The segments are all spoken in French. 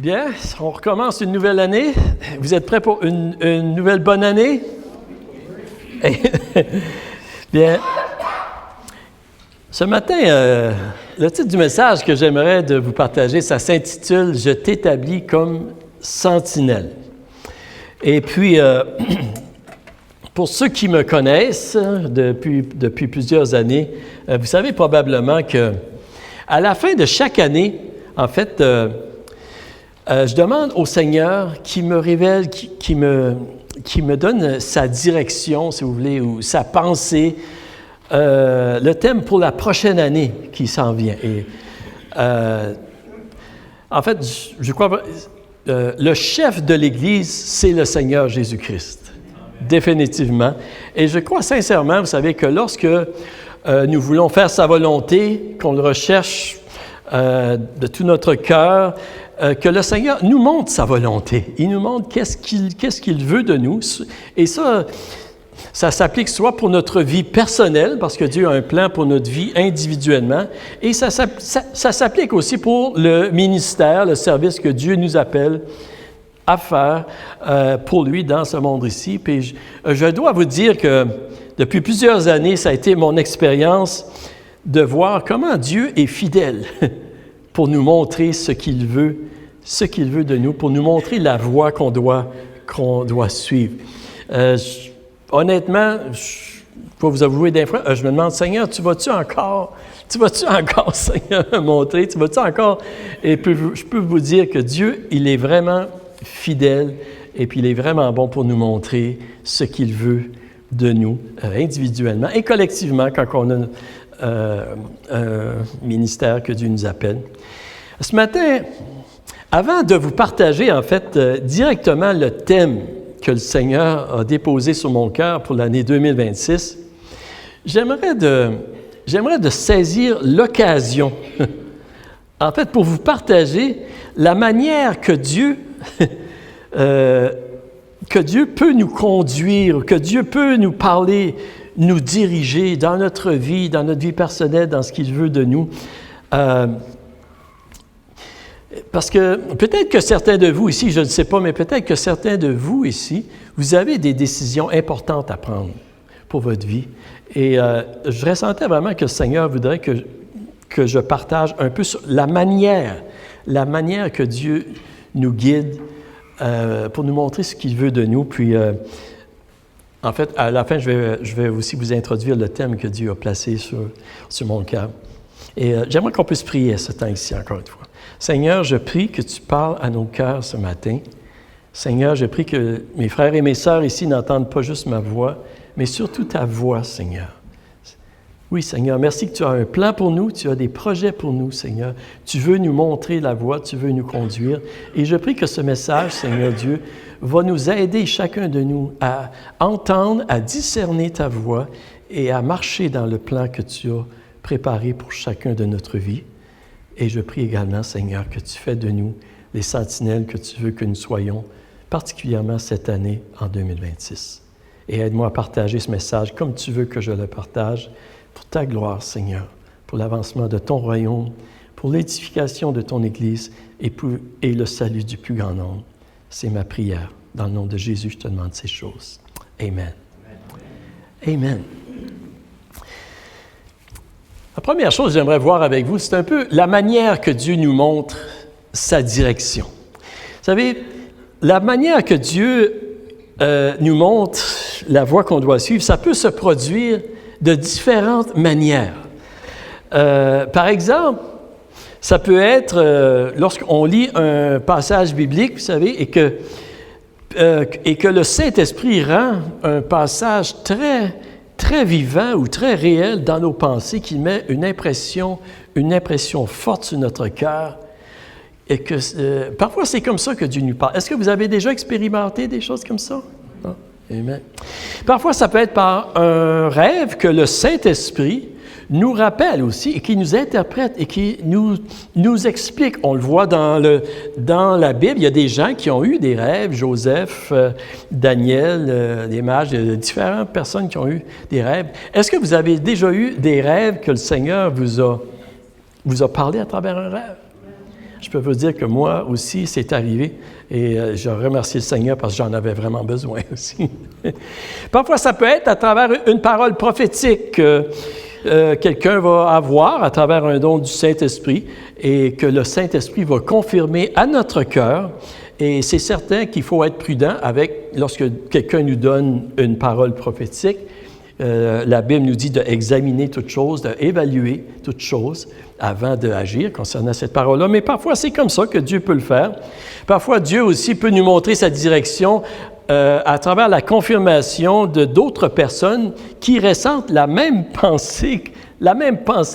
Bien, on recommence une nouvelle année. Vous êtes prêts pour une nouvelle bonne année? Bien. Ce matin, le titre du message que j'aimerais de vous partager, ça s'intitule « Je t'établis comme sentinelle ». Et puis, pour ceux qui me connaissent depuis plusieurs années, vous savez probablement que à la fin de chaque année, en fait, je demande au Seigneur qui me révèle, qui me donne sa direction, si vous voulez, ou sa pensée, le thème pour la prochaine année qui s'en vient. Et, en fait, je crois le chef de l'Église, c'est le Seigneur Jésus-Christ, définitivement. Et je crois sincèrement, vous savez, que lorsque nous voulons faire sa volonté, qu'on le recherche de tout notre cœur, que le Seigneur nous montre sa volonté. Il nous montre qu'est-ce qu'il veut de nous. Et ça s'applique soit pour notre vie personnelle, parce que Dieu a un plan pour notre vie individuellement, et ça s'applique aussi pour le ministère, le service que Dieu nous appelle à faire pour lui dans ce monde ici. Puis je dois vous dire que depuis plusieurs années, ça a été mon expérience de voir comment Dieu est fidèle pour nous montrer ce qu'il veut de nous, pour nous montrer la voie qu'on doit suivre. Honnêtement, je peux vous avouer des fois, je me demande, Seigneur, tu vas-tu encore, Seigneur, me montrer, tu vas-tu encore? Et puis, je peux vous dire que Dieu, il est vraiment fidèle et puis il est vraiment bon pour nous montrer ce qu'il veut de nous individuellement et collectivement quand on a un ministère que Dieu nous appelle. Ce matin, avant de vous partager en fait directement le thème que le Seigneur a déposé sur mon cœur pour l'année 2026, j'aimerais de saisir l'occasion, en fait, pour vous partager la manière que Dieu peut nous conduire, que Dieu peut nous parler, nous diriger dans notre vie personnelle, dans ce qu'il veut de nous. Parce que peut-être que certains de vous ici, je ne sais pas, mais peut-être que certains de vous ici, vous avez des décisions importantes à prendre pour votre vie. Et je ressentais vraiment que le Seigneur voudrait que je partage un peu sur la manière que Dieu nous guide pour nous montrer ce qu'il veut de nous. Puis, en fait, à la fin, je vais aussi vous introduire le thème que Dieu a placé sur mon cœur. Et j'aimerais qu'on puisse prier ce temps ici, encore une fois. Seigneur, je prie que tu parles à nos cœurs ce matin. Seigneur, je prie que mes frères et mes sœurs ici n'entendent pas juste ma voix, mais surtout ta voix, Seigneur. Oui, Seigneur, merci que tu as un plan pour nous, tu as des projets pour nous, Seigneur. Tu veux nous montrer la voie, tu veux nous conduire. Et je prie que ce message, Seigneur Dieu, va nous aider, chacun de nous, à entendre, à discerner ta voix et à marcher dans le plan que tu as préparé pour chacun de notre vie. Et je prie également, Seigneur, que tu fais de nous les sentinelles que tu veux que nous soyons, particulièrement cette année en 2026. Et aide-moi à partager ce message comme tu veux que je le partage, pour ta gloire, Seigneur, pour l'avancement de ton royaume, pour l'édification de ton Église et le salut du plus grand nombre. C'est ma prière. Dans le nom de Jésus, je te demande ces choses. Amen. Amen. La première chose que j'aimerais voir avec vous, c'est un peu la manière que Dieu nous montre sa direction. Vous savez, la manière que Dieu nous montre la voie qu'on doit suivre, ça peut se produire de différentes manières. Par exemple, ça peut être lorsqu'on lit un passage biblique, vous savez, et que le Saint-Esprit rend un passage très vivant ou très réel dans nos pensées, qui met une impression forte sur notre cœur. Et que parfois, c'est comme ça que Dieu nous parle. Est-ce que vous avez déjà expérimenté des choses comme ça? Non? Amen. Parfois, ça peut être par un rêve que le Saint-Esprit nous rappelle aussi et qui nous interprète et qui nous explique. On le voit dans la Bible, il y a des gens qui ont eu des rêves, Joseph, Daniel, les mages, il y a différentes personnes qui ont eu des rêves. Est-ce que vous avez déjà eu des rêves que le Seigneur vous a parlé à travers un rêve? je peux vous dire que moi aussi, c'est arrivé. Et je remercie le Seigneur parce que j'en avais vraiment besoin aussi. Parfois, ça peut être à travers une parole prophétique que quelqu'un va avoir à travers un don du Saint-Esprit et que le Saint-Esprit va confirmer à notre cœur. Et c'est certain qu'il faut être prudent lorsque quelqu'un nous donne une parole prophétique. La Bible nous dit d'examiner toutes choses, d'évaluer toutes choses avant d'agir concernant cette parole-là. Mais parfois, c'est comme ça que Dieu peut le faire. Parfois, Dieu aussi peut nous montrer sa direction à travers la confirmation de d'autres personnes qui ressentent la même pensée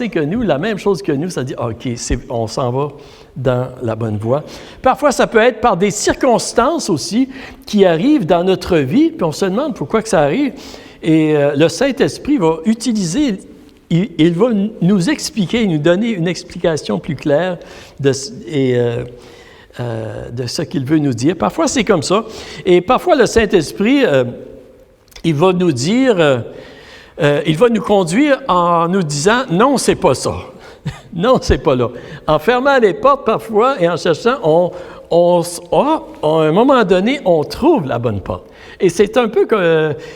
que nous, la même chose que nous. Ça dit, OK, on s'en va dans la bonne voie. Parfois, ça peut être par des circonstances aussi qui arrivent dans notre vie, puis on se demande pourquoi que ça arrive. Et le Saint-Esprit va utiliser, il va nous expliquer, nous donner une explication plus claire de ce qu'il veut nous dire. Parfois, c'est comme ça. Et parfois, le Saint-Esprit, il va nous dire, il va nous conduire en nous disant « Non, c'est pas ça. Non, c'est pas là. » En fermant les portes parfois et en cherchant, à un moment donné, on trouve la bonne porte. Et c'est un peu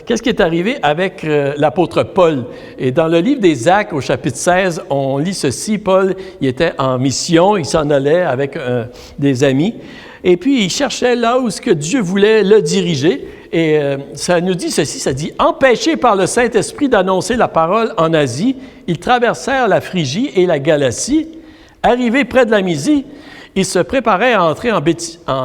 qu'est-ce qui est arrivé avec l'apôtre Paul. Et dans le livre des Actes, au chapitre 16, on lit ceci. Paul, il était en mission, il s'en allait avec des amis. Et puis, il cherchait là où ce que Dieu voulait le diriger. Et ça nous dit ceci, ça dit « Empêchés par le Saint-Esprit d'annoncer la parole en Asie, ils traversèrent la Phrygie et la Galatie. Arrivés près de la Mysie, ils se préparaient à entrer en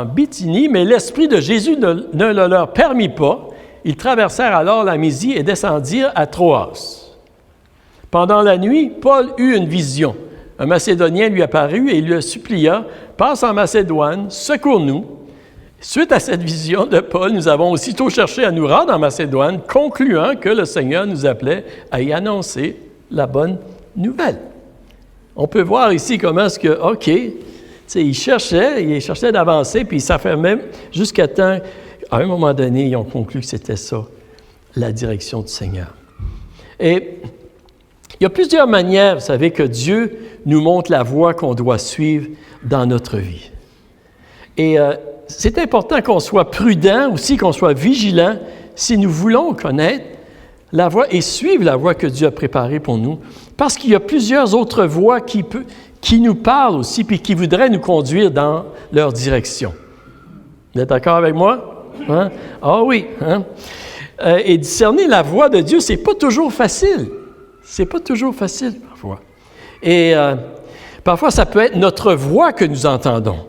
Bithynie, mais l'Esprit de Jésus ne le leur permit pas. Ils traversèrent alors la Mysie et descendirent à Troas. Pendant la nuit, Paul eut une vision. Un Macédonien lui apparut et il le supplia, « Passe en Macédoine, secours-nous. » Suite à cette vision de Paul, nous avons aussitôt cherché à nous rendre en Macédoine, concluant que le Seigneur nous appelait à y annoncer la bonne nouvelle. On peut voir ici comment est-ce que, OK, il cherchait d'avancer, puis ça fait même jusqu'à temps, à un moment donné, ils ont conclu que c'était ça, la direction du Seigneur. Et il y a plusieurs manières, vous savez, que Dieu nous montre la voie qu'on doit suivre dans notre vie. Et c'est important qu'on soit prudent aussi, qu'on soit vigilant si nous voulons connaître la voie et suivre la voie que Dieu a préparée pour nous, parce qu'il y a plusieurs autres voies qui nous parlent aussi, puis qui voudraient nous conduire dans leur direction. Vous êtes d'accord avec moi? Hein? Ah oui! Hein? Et discerner la voix de Dieu, c'est pas toujours facile. C'est pas toujours facile, parfois. Et parfois, ça peut être notre voix que nous entendons.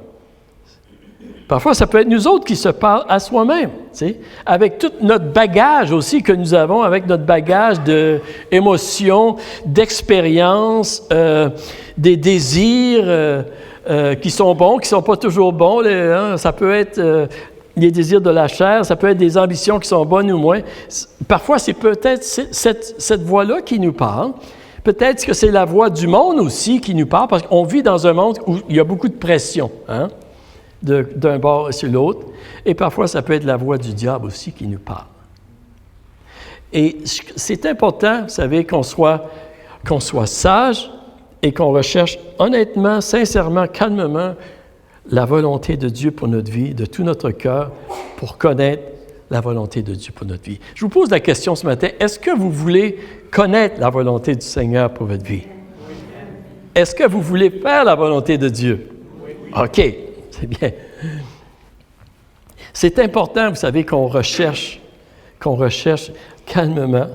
Parfois, ça peut être nous autres qui se parlent à soi-même, tu sais, avec tout notre bagage aussi que nous avons, avec notre bagage d'émotions, d'expériences, des désirs qui sont bons, qui ne sont pas toujours bons. Ça peut être les désirs de la chair, ça peut être des ambitions qui sont bonnes ou moins. Parfois, c'est peut-être cette voix-là qui nous parle. Peut-être que c'est la voix du monde aussi qui nous parle, parce qu'on vit dans un monde où il y a beaucoup de pression, hein? D'un bord sur l'autre. Et parfois, ça peut être la voix du diable aussi qui nous parle. Et c'est important, vous savez, qu'on soit sage et qu'on recherche honnêtement, sincèrement, calmement la volonté de Dieu pour notre vie, de tout notre cœur, pour connaître la volonté de Dieu pour notre vie. Je vous pose la question ce matin, est-ce que vous voulez connaître la volonté du Seigneur pour votre vie? Est-ce que vous voulez faire la volonté de Dieu? OK. C'est bien. C'est important, vous savez, qu'on recherche calmement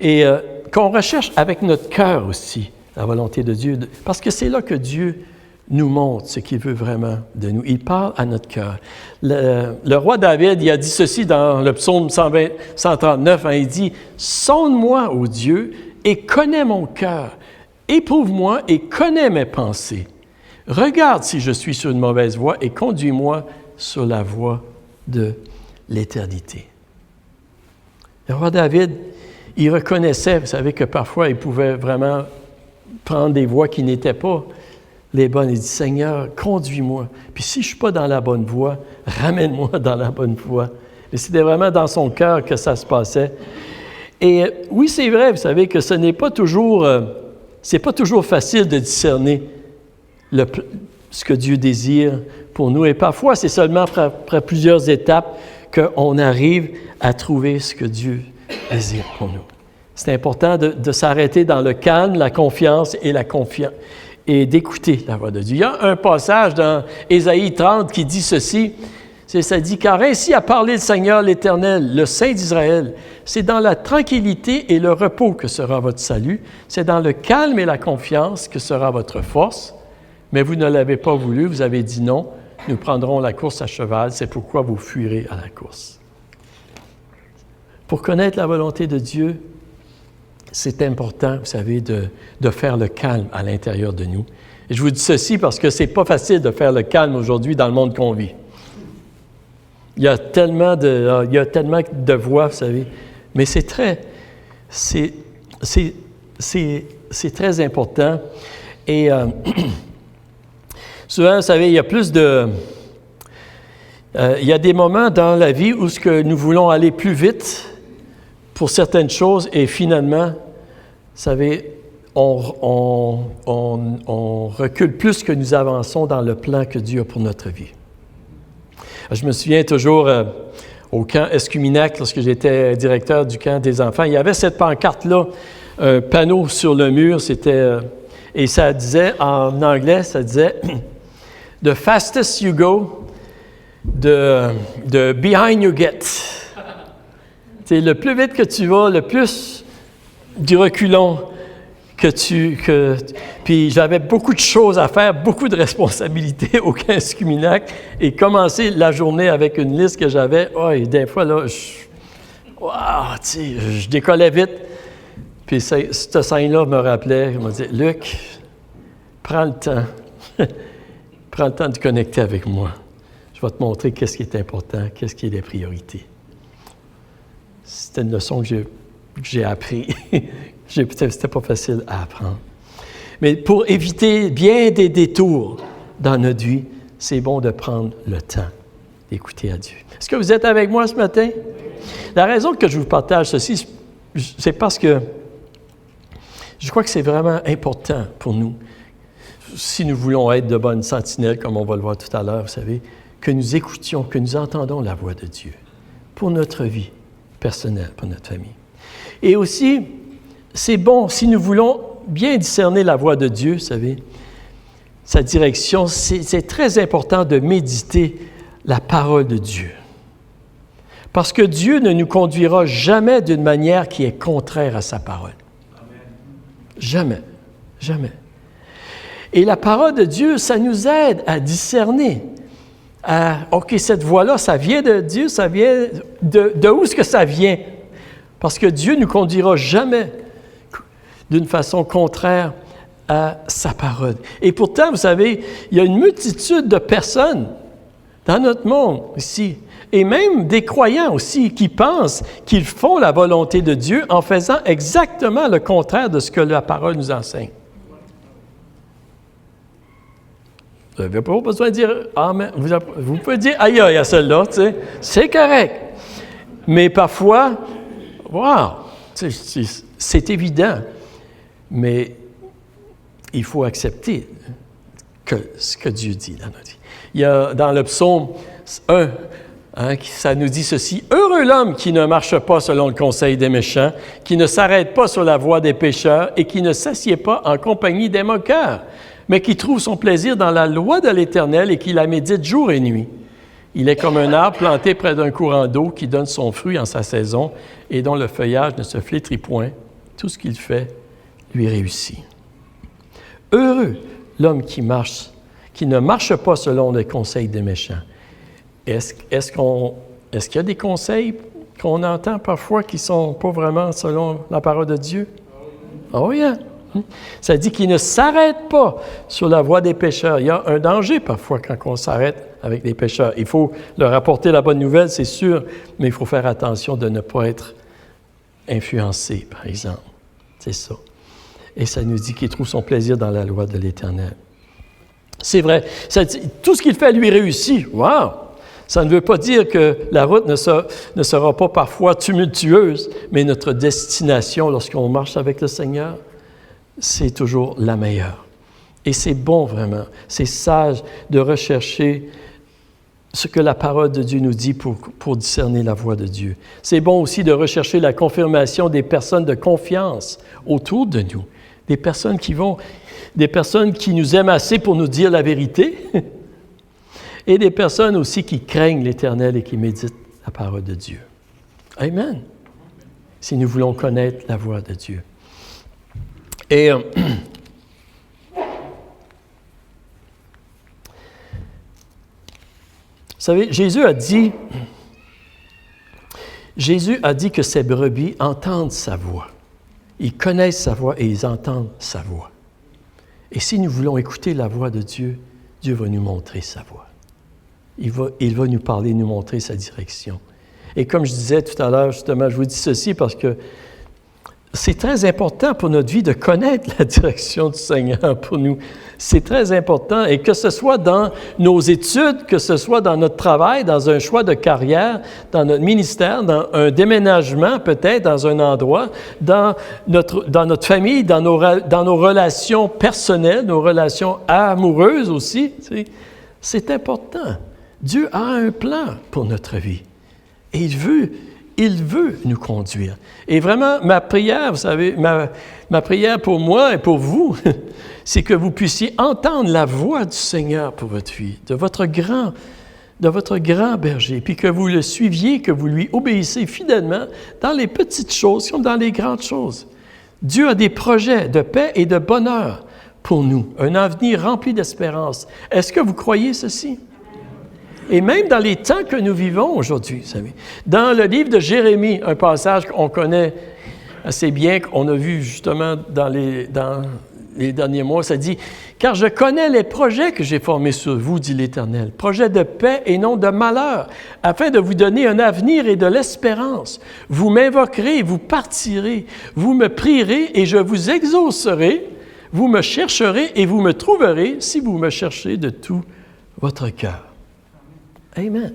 et qu'on recherche avec notre cœur aussi la volonté de Dieu, parce que c'est là que Dieu nous montre ce qu'il veut vraiment de nous. Il parle à notre cœur. Le roi David, il a dit ceci dans le psaume 139, hein, il dit « Sonde-moi, ô Dieu, et connais mon cœur. Éprouve-moi et connais mes pensées. Regarde si je suis sur une mauvaise voie et conduis-moi sur la voie de l'éternité. » Le roi David, il reconnaissait, vous savez, que parfois il pouvait vraiment prendre des voies qui n'étaient pas les bonnes. Il dit, « Seigneur, conduis-moi. Puis si je ne suis pas dans la bonne voie, ramène-moi dans la bonne voie. » Et c'était vraiment dans son cœur que ça se passait. Et oui, c'est vrai, vous savez, que ce n'est pas toujours, c'est pas toujours facile de discerner ce que Dieu désire pour nous. Et parfois, c'est seulement après plusieurs étapes qu'on arrive à trouver ce que Dieu désire pour nous. C'est important de s'arrêter dans le calme, la confiance et d'écouter la voix de Dieu. Il y a un passage dans Ésaïe 30 qui dit ceci, ça dit « Car ainsi a parlé le Seigneur l'Éternel, le Saint d'Israël, c'est dans la tranquillité et le repos que sera votre salut, c'est dans le calme et la confiance que sera votre force, mais vous ne l'avez pas voulu, vous avez dit non, nous prendrons la course à cheval, c'est pourquoi vous fuirez à la course. » Pour connaître la volonté de Dieu, c'est important, vous savez, de faire le calme à l'intérieur de nous. Et je vous dis ceci parce que c'est pas facile de faire le calme aujourd'hui dans le monde qu'on vit. Il y a tellement de voix, vous savez, mais c'est très important. Et souvent, vous savez, il y a il y a des moments dans la vie où nous voulons aller plus vite pour certaines choses et finalement, vous savez, on recule plus que nous avançons dans le plan que Dieu a pour notre vie. Je me souviens toujours au camp Escuminac, lorsque j'étais directeur du camp des enfants, il y avait cette pancarte-là, un panneau sur le mur, et ça disait, en anglais, ça disait « The fastest you go, the behind you get ». C'est le plus vite que tu vas, le plus du reculon puis j'avais beaucoup de choses à faire, beaucoup de responsabilités au camp Escuminac, et commencer la journée avec une liste que j'avais, et des fois, là, je décollais vite. Puis cette scène-là me rappelait, il m'a dit « Luc, prends le temps. Prends le temps de connecter avec moi. Je vais te montrer qu'est-ce qui est important, qu'est-ce qui est les priorités. » C'était une leçon que j'ai appris. C'était pas facile à apprendre. Mais pour éviter bien des détours dans notre vie, c'est bon de prendre le temps d'écouter à Dieu. Est-ce que vous êtes avec moi ce matin? La raison que je vous partage ceci, c'est parce que je crois que c'est vraiment important pour nous, si nous voulons être de bonnes sentinelles, comme on va le voir tout à l'heure, vous savez, que nous écoutions, que nous entendons la voix de Dieu pour notre vie personnelle, pour notre famille. Et aussi, c'est bon, si nous voulons bien discerner la voix de Dieu, vous savez, sa direction, c'est très important de méditer la parole de Dieu. Parce que Dieu ne nous conduira jamais d'une manière qui est contraire à sa parole. Amen. Jamais, jamais. Et la parole de Dieu, ça nous aide à discerner. OK, cette voix-là, ça vient de Dieu, ça vient de où est-ce que ça vient? Parce que Dieu ne nous conduira jamais d'une façon contraire à sa parole. Et pourtant, vous savez, il y a une multitude de personnes dans notre monde ici, et même des croyants aussi, qui pensent qu'ils font la volonté de Dieu en faisant exactement le contraire de ce que la parole nous enseigne. Vous n'avez pas besoin de dire « Amen ». Vous pouvez dire « Aïe, aïe » à celle-là, tu sais, c'est correct. Mais parfois, wow, c'est évident. Mais il faut accepter ce que Dieu dit dans notre vie. Il y a dans le psaume 1, ça nous dit ceci, « Heureux l'homme qui ne marche pas selon le conseil des méchants, qui ne s'arrête pas sur la voie des pécheurs et qui ne s'assied pas en compagnie des moqueurs, mais qui trouve son plaisir dans la loi de l'Éternel et qui la médite jour et nuit. Il est comme un arbre planté près d'un courant d'eau qui donne son fruit en sa saison et dont le feuillage ne se flétrit point. Tout ce qu'il fait lui réussit. Heureux l'homme qui ne marche pas selon les conseils des méchants. Est-ce qu'il y a des conseils qu'on entend parfois qui ne sont pas vraiment selon la parole de Dieu? Oh yeah! Ça dit qu'il ne s'arrête pas sur la voie des pécheurs. Il y a un danger parfois quand on s'arrête avec les pécheurs. Il faut leur apporter la bonne nouvelle, c'est sûr, mais il faut faire attention de ne pas être influencé, par exemple. C'est ça. Et ça nous dit qu'il trouve son plaisir dans la loi de l'Éternel. C'est vrai. Ça dit, tout ce qu'il fait lui réussit. Wow! Ça ne veut pas dire que la route ne sera pas parfois tumultueuse, mais notre destination, lorsqu'on marche avec le Seigneur, c'est toujours la meilleure. Et c'est bon vraiment, c'est sage de rechercher ce que la parole de Dieu nous dit pour discerner la voix de Dieu. C'est bon aussi de rechercher la confirmation des personnes de confiance autour de nous, des personnes qui nous aiment assez pour nous dire la vérité, et des personnes aussi qui craignent l'Éternel et qui méditent la parole de Dieu. Amen. Si nous voulons connaître la voix de Dieu. Et vous savez, Jésus a dit que ses brebis entendent sa voix. Ils connaissent sa voix et ils entendent sa voix. Et si nous voulons écouter la voix de Dieu, Dieu va nous montrer sa voix. Il va nous parler, nous montrer sa direction. Et comme je disais tout à l'heure, justement, je vous dis ceci parce que c'est très important pour notre vie de connaître la direction du Seigneur pour nous. C'est très important. Et que ce soit dans nos études, que ce soit dans notre travail, dans un choix de carrière, dans notre ministère, dans un déménagement peut-être, dans un endroit, dans notre famille, dans nos relations personnelles, nos relations amoureuses aussi. Tu sais, c'est important. Dieu a un plan pour notre vie. Et il veut nous conduire. Et vraiment, ma prière, vous savez, ma prière pour moi et pour vous, c'est que vous puissiez entendre la voix du Seigneur pour votre vie, de votre grand berger, puis que vous le suiviez, que vous lui obéissez fidèlement dans les petites choses comme dans les grandes choses. Dieu a des projets de paix et de bonheur pour nous, un avenir rempli d'espérance. Est-ce que vous croyez ceci? Et même dans les temps que nous vivons aujourd'hui, vous savez, dans le livre de Jérémie, un passage qu'on connaît assez bien, qu'on a vu justement dans les derniers mois, ça dit « Car je connais les projets que j'ai formés sur vous, dit l'Éternel, projets de paix et non de malheur, afin de vous donner un avenir et de l'espérance. Vous m'invoquerez, vous partirez, vous me prierez et je vous exaucerai, vous me chercherez et vous me trouverez si vous me cherchez de tout votre cœur. » Amen.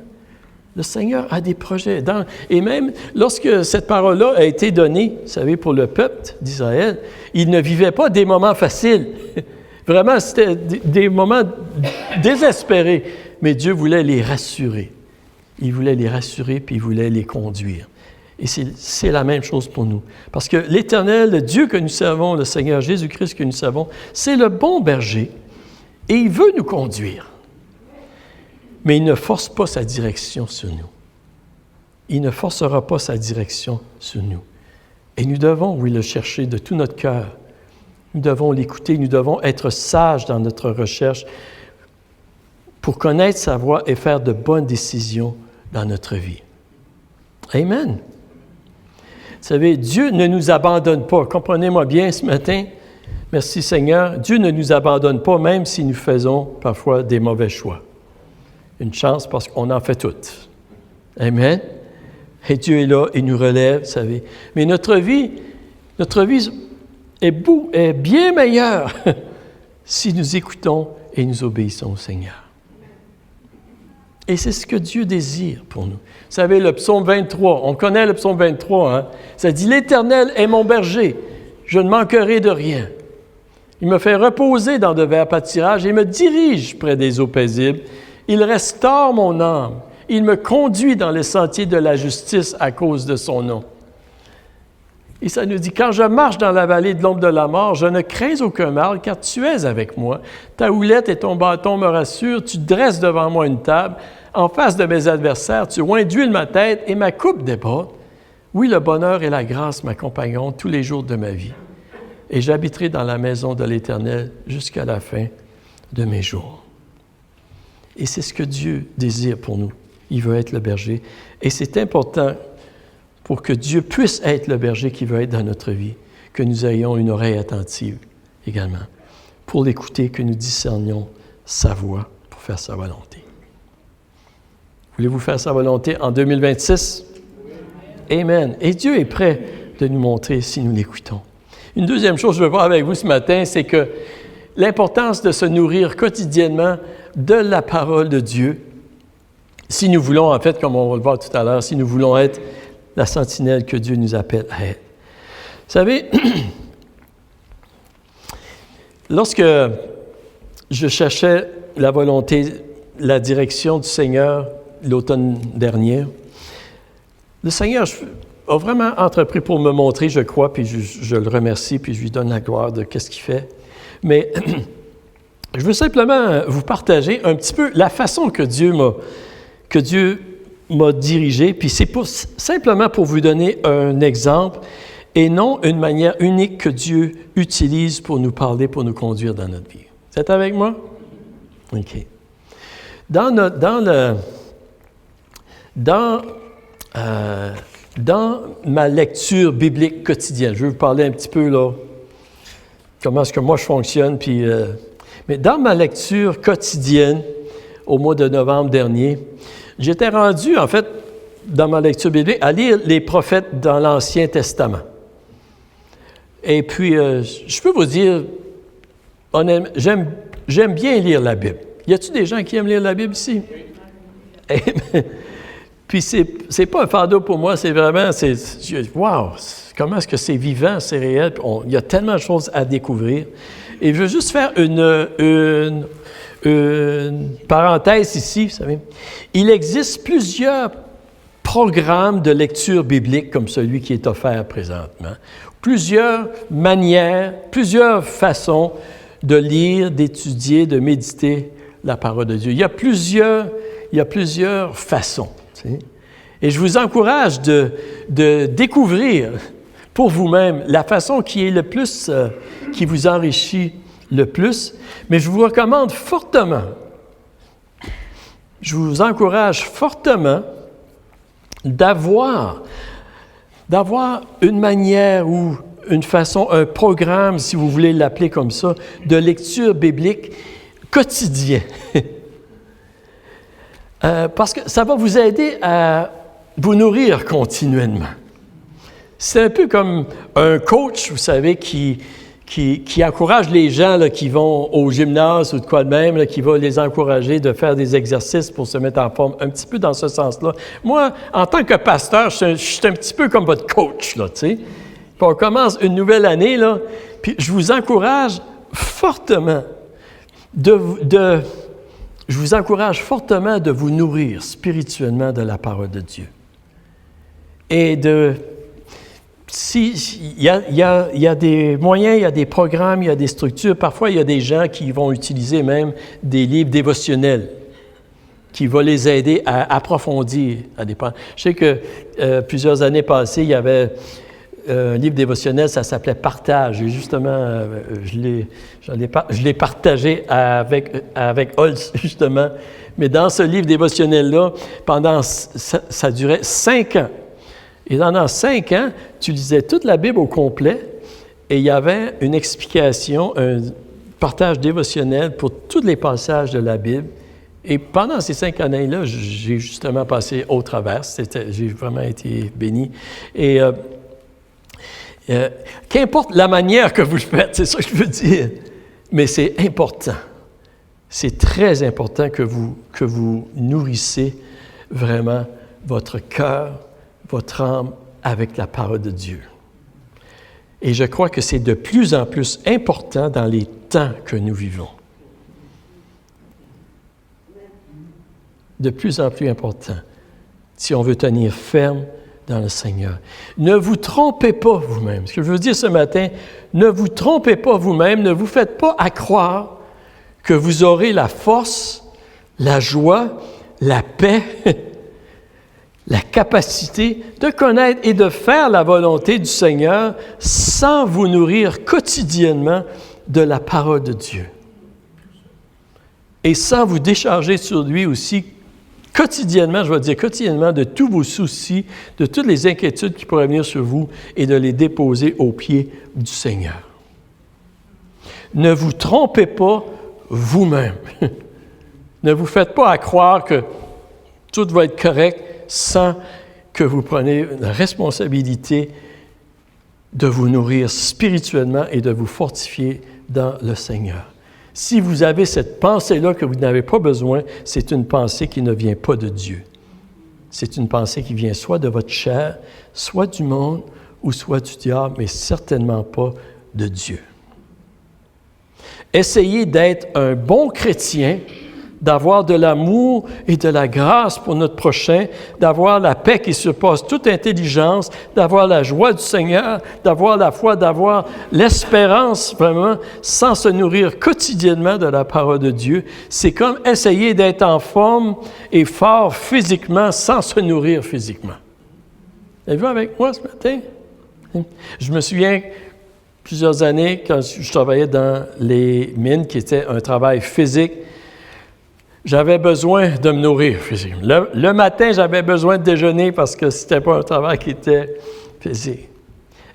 Le Seigneur a des projets. Et même lorsque cette parole-là a été donnée, vous savez, pour le peuple d'Israël, ils ne vivaient pas des moments faciles. Vraiment, c'était des moments désespérés. Mais Dieu voulait les rassurer. Il voulait les rassurer, puis il voulait les conduire. Et c'est la même chose pour nous. Parce que l'Éternel, le Dieu que nous servons, le Seigneur Jésus-Christ que nous servons, c'est le bon berger. Et il veut nous conduire. Mais il ne force pas sa direction sur nous. Il ne forcera pas sa direction sur nous. Et nous devons, oui, le chercher de tout notre cœur. Nous devons l'écouter, nous devons être sages dans notre recherche pour connaître sa voix et faire de bonnes décisions dans notre vie. Amen. Vous savez, Dieu ne nous abandonne pas. Comprenez-moi bien ce matin. Merci Seigneur. Dieu ne nous abandonne pas, même si nous faisons parfois des mauvais choix. Une chance parce qu'on en fait toutes. Amen. Et Dieu est là et nous relève, vous savez. Mais notre vie est bien meilleure si nous écoutons et nous obéissons au Seigneur. Et c'est ce que Dieu désire pour nous. Vous savez, le psaume 23, on connaît le psaume 23, hein? Ça dit « L'Éternel est mon berger, je ne manquerai de rien. Il me fait reposer dans de verts pâturages et me dirige près des eaux paisibles. Il restaure mon âme. Il me conduit dans les sentiers de la justice à cause de son nom. » Et ça nous dit, « Quand je marche dans la vallée de l'ombre de la mort, je ne crains aucun mal, car tu es avec moi. Ta houlette et ton bâton me rassurent. Tu dresses devant moi une table. En face de mes adversaires, tu oins d'huile ma tête et ma coupe déborde. Oui, le bonheur et la grâce m'accompagneront tous les jours de ma vie. Et j'habiterai dans la maison de l'Éternel jusqu'à la fin de mes jours. » Et c'est ce que Dieu désire pour nous. Il veut être le berger. Et c'est important pour que Dieu puisse être le berger qui veut être dans notre vie, que nous ayons une oreille attentive également, pour l'écouter, que nous discernions sa voix pour faire sa volonté. Voulez-vous faire sa volonté en 2026? Amen. Et Dieu est prêt de nous montrer si nous l'écoutons. Une deuxième chose que je veux voir avec vous ce matin, c'est que l'importance de se nourrir quotidiennement de la parole de Dieu, si nous voulons, en fait, comme on va le voir tout à l'heure, si nous voulons être la sentinelle que Dieu nous appelle à être. Vous savez, lorsque je cherchais la volonté, la direction du Seigneur l'automne dernier. Le Seigneur a vraiment entrepris pour me montrer, je crois, puis je le remercie, puis je lui donne la gloire de qu'est-ce qu'il fait. Mais je veux simplement vous partager un petit peu la façon que Dieu m'a dirigé, puis c'est simplement pour vous donner un exemple et non une manière unique que Dieu utilise pour nous parler, pour nous conduire dans notre vie. Vous êtes avec moi? OK. Dans ma lecture biblique quotidienne, je vais vous parler un petit peu, là, comment est-ce que moi je fonctionne, puis... mais dans ma lecture quotidienne, au mois de novembre dernier, j'étais rendu, en fait, dans ma lecture biblique, à lire les prophètes dans l'Ancien Testament. Et puis, je peux vous dire, honnêtement, j'aime bien lire la Bible. Y a-t-il des gens qui aiment lire la Bible ici? Puis, c'est pas un fardeau pour moi, c'est vraiment, wow, comment est-ce que c'est vivant, c'est réel, il y a tellement de choses à découvrir. Et je veux juste faire une parenthèse ici, vous savez. Il existe plusieurs programmes de lecture biblique comme celui qui est offert présentement. Plusieurs manières, plusieurs façons de lire, d'étudier, de méditer la parole de Dieu. Il y a plusieurs façons. Tu sais. Et je vous encourage de découvrir pour vous-même la façon qui est le plus, qui vous enrichit le plus. Mais je vous recommande fortement, je vous encourage fortement d'avoir une manière ou une façon, un programme, si vous voulez l'appeler comme ça, de lecture biblique quotidien. Parce que ça va vous aider à vous nourrir continuellement. C'est un peu comme un coach, vous savez, qui encourage les gens là, qui vont au gymnase ou de quoi de même, là, qui va les encourager de faire des exercices pour se mettre en forme, un petit peu dans ce sens-là. Moi, en tant que pasteur, je suis un petit peu comme votre coach, là, tu sais. Puis on commence une nouvelle année, là, puis je vous encourage fortement de vous nourrir spirituellement de la parole de Dieu. Et il y a des moyens, il y a des programmes, il y a des structures. Parfois, il y a des gens qui vont utiliser même des livres dévotionnels qui vont les aider à approfondir. Je sais que plusieurs années passées, il y avait un livre dévotionnel, ça s'appelait « Partage ». Et justement, je l'ai partagé avec Holtz, justement. Mais dans ce livre dévotionnel-là, ça durait 5 ans. Et pendant 5 ans, tu lisais toute la Bible au complet et il y avait une explication, un partage dévotionnel pour tous les passages de la Bible. Et pendant ces 5 années-là, j'ai justement passé au travers. J'ai vraiment été béni. Et qu'importe la manière que vous le faites, c'est ça que je veux dire, mais c'est important. C'est très important que vous nourrissez vraiment votre cœur, votre âme avec la parole de Dieu. Et je crois que c'est de plus en plus important dans les temps que nous vivons. De plus en plus important, si on veut tenir ferme dans le Seigneur. Ne vous trompez pas vous-même. Ce que je veux dire ce matin, ne vous trompez pas vous-même, ne vous faites pas à croire que vous aurez la force, la joie, la paix, la capacité de connaître et de faire la volonté du Seigneur sans vous nourrir quotidiennement de la parole de Dieu. Et sans vous décharger sur lui aussi quotidiennement, je vais dire quotidiennement, de tous vos soucis, de toutes les inquiétudes qui pourraient venir sur vous et de les déposer aux pieds du Seigneur. Ne vous trompez pas vous-même. Ne vous faites pas à croire que tout va être correct sans que vous preniez la responsabilité de vous nourrir spirituellement et de vous fortifier dans le Seigneur. Si vous avez cette pensée-là que vous n'avez pas besoin, c'est une pensée qui ne vient pas de Dieu. C'est une pensée qui vient soit de votre chair, soit du monde, ou soit du diable, mais certainement pas de Dieu. Essayez d'être un bon chrétien, d'avoir de l'amour et de la grâce pour notre prochain, d'avoir la paix qui surpasse toute intelligence, d'avoir la joie du Seigneur, d'avoir la foi, d'avoir l'espérance vraiment, sans se nourrir quotidiennement de la parole de Dieu. C'est comme essayer d'être en forme et fort physiquement sans se nourrir physiquement. Êtes-vous avec moi ce matin? Je me souviens, plusieurs années, quand je travaillais dans les mines, qui était un travail physique, j'avais besoin de me nourrir physiquement. Le matin, j'avais besoin de déjeuner parce que ce n'était pas un travail qui était physique.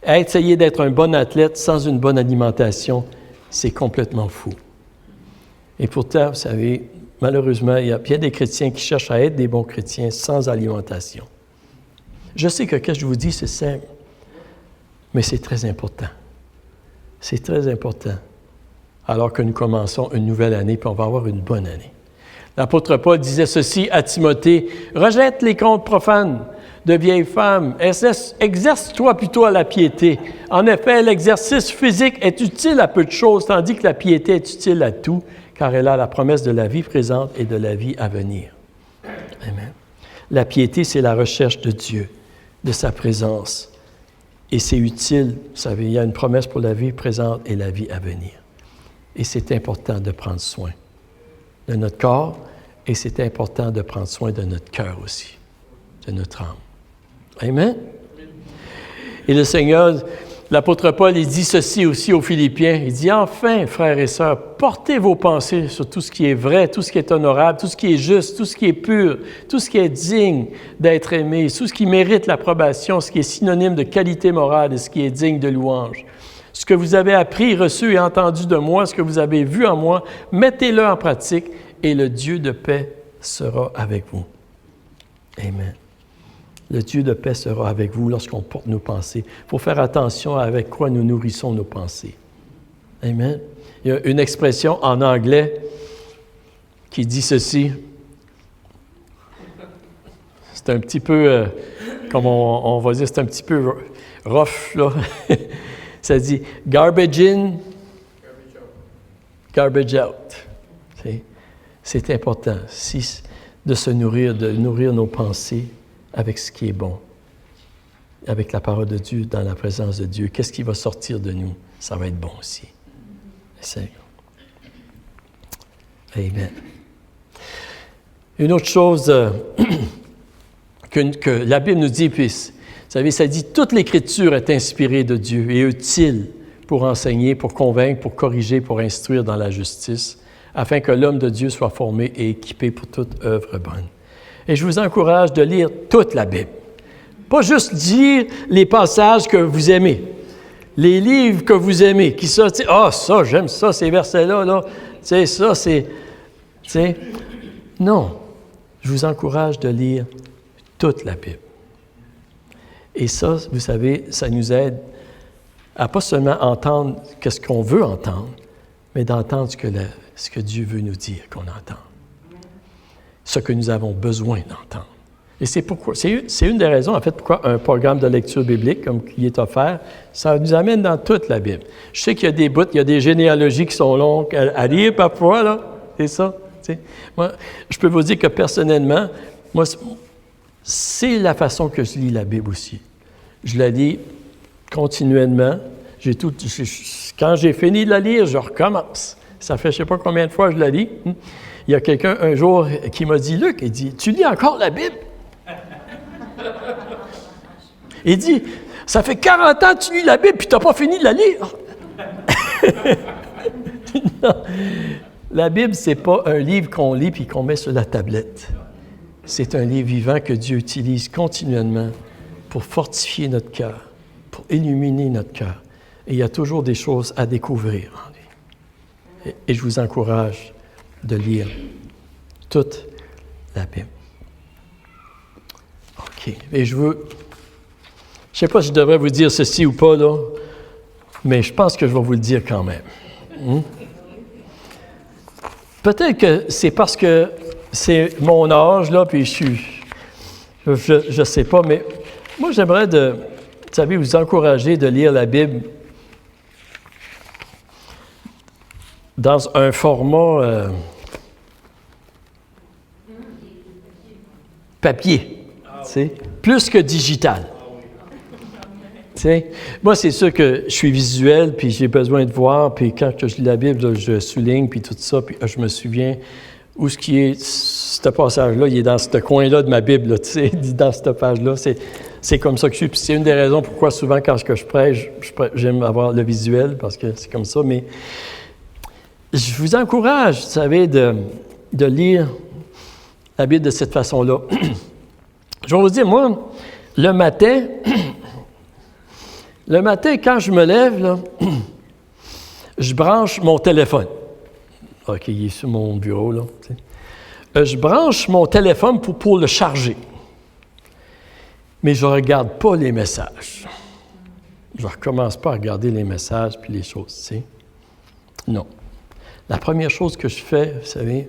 Essayer d'être un bon athlète sans une bonne alimentation, c'est complètement fou. Et pourtant, vous savez, malheureusement, il y a bien des chrétiens qui cherchent à être des bons chrétiens sans alimentation. Je sais que ce que je vous dis, c'est simple, mais c'est très important. C'est très important. Alors que nous commençons une nouvelle année, puis on va avoir une bonne année. L'apôtre Paul disait ceci à Timothée, « Rejette les contes profanes de vieilles femmes, exerce-toi plutôt à la piété. En effet, l'exercice physique est utile à peu de choses, tandis que la piété est utile à tout, car elle a la promesse de la vie présente et de la vie à venir. » Amen. La piété, c'est la recherche de Dieu, de sa présence. Et c'est utile, vous savez, il y a une promesse pour la vie présente et la vie à venir. Et c'est important de prendre soin de notre corps, et c'est important de prendre soin de notre cœur aussi, de notre âme. Amen? Et le Seigneur, l'apôtre Paul, il dit ceci aussi aux Philippiens, il dit « Enfin, frères et sœurs, portez vos pensées sur tout ce qui est vrai, tout ce qui est honorable, tout ce qui est juste, tout ce qui est pur, tout ce qui est digne d'être aimé, tout ce qui mérite l'approbation, ce qui est synonyme de qualité morale et ce qui est digne de louange. Ce que vous avez appris, reçu et entendu de moi, ce que vous avez vu en moi, mettez-le en pratique et le Dieu de paix sera avec vous. » Amen. Le Dieu de paix sera avec vous lorsqu'on porte nos pensées. Il faut faire attention avec quoi nous nourrissons nos pensées. Amen. Il y a une expression en anglais qui dit ceci. C'est un petit peu, comme on va dire, c'est un petit peu rough, là. Ça dit « garbage in, garbage out ». C'est important de se nourrir, de nourrir nos pensées avec ce qui est bon, avec la parole de Dieu, dans la présence de Dieu. Qu'est-ce qui va sortir de nous? Ça va être bon aussi. C'est Amen. Une autre chose que la Bible nous dit, puis, vous savez, ça dit « Toute l'Écriture est inspirée de Dieu et utile pour enseigner, pour convaincre, pour corriger, pour instruire dans la justice, afin que l'homme de Dieu soit formé et équipé pour toute œuvre bonne. » Et je vous encourage de lire toute la Bible. Pas juste lire les passages que vous aimez, les livres que vous aimez, qui ça, tu sais, « Ah, ça, j'aime ça, ces versets-là, là. Tu sais, ça, c'est... » Tu sais, non. Je vous encourage de lire toute la Bible. Et ça, vous savez, ça nous aide à pas seulement entendre ce qu'on veut entendre, mais d'entendre ce que Dieu veut nous dire qu'on entend. Ce que nous avons besoin d'entendre. Et c'est pourquoi, c'est une des raisons, en fait, pourquoi un programme de lecture biblique, comme qui est offert, ça nous amène dans toute la Bible. Je sais qu'il y a des bouts, il y a des généalogies qui sont longues à lire parfois, là, c'est ça. Tu sais. Moi, je peux vous dire que personnellement, moi, c'est la façon que je lis la Bible aussi. Je la lis continuellement. Quand j'ai fini de la lire, je recommence. Ça fait je ne sais pas combien de fois je la lis. Il y a quelqu'un un jour qui m'a dit, « Luc, il dit, tu lis encore la Bible? » Il dit, « Ça fait 40 ans que tu lis la Bible puis tu n'as pas fini de la lire. » Non. La Bible, ce n'est pas un livre qu'on lit puis qu'on met sur la tablette. C'est un livre vivant que Dieu utilise continuellement pour fortifier notre cœur, pour illuminer notre cœur. Et il y a toujours des choses à découvrir en lui. Et je vous encourage de lire toute la Bible. OK. Et je ne sais pas si je devrais vous dire ceci ou pas, là, mais je pense que je vais vous le dire quand même. Peut-être que c'est parce que c'est mon âge, là, puis je ne sais pas, mais moi, j'aimerais vous savez, vous encourager de lire la Bible dans un format papier, tu sais, plus que digital. Tu sais, moi, c'est sûr que je suis visuel, puis j'ai besoin de voir, puis quand je lis la Bible, là, je souligne, puis tout ça, puis je me souviens où ce qui est, ce passage-là, il est dans ce coin-là de ma Bible, là, tu sais, dans cette page-là. C'est comme ça que je suis. Puis c'est une des raisons pourquoi souvent, quand je prêche, j'aime avoir le visuel, parce que c'est comme ça. Mais je vous encourage, vous savez, de lire la Bible de cette façon-là. Je vais vous dire, moi, le matin, quand je me lève, là, je branche mon téléphone. OK, il est sur mon bureau, là. Je branche mon téléphone pour le charger. Mais je ne regarde pas les messages. Je ne recommence pas à regarder les messages puis les choses, tu sais. Non. La première chose que je fais, vous savez,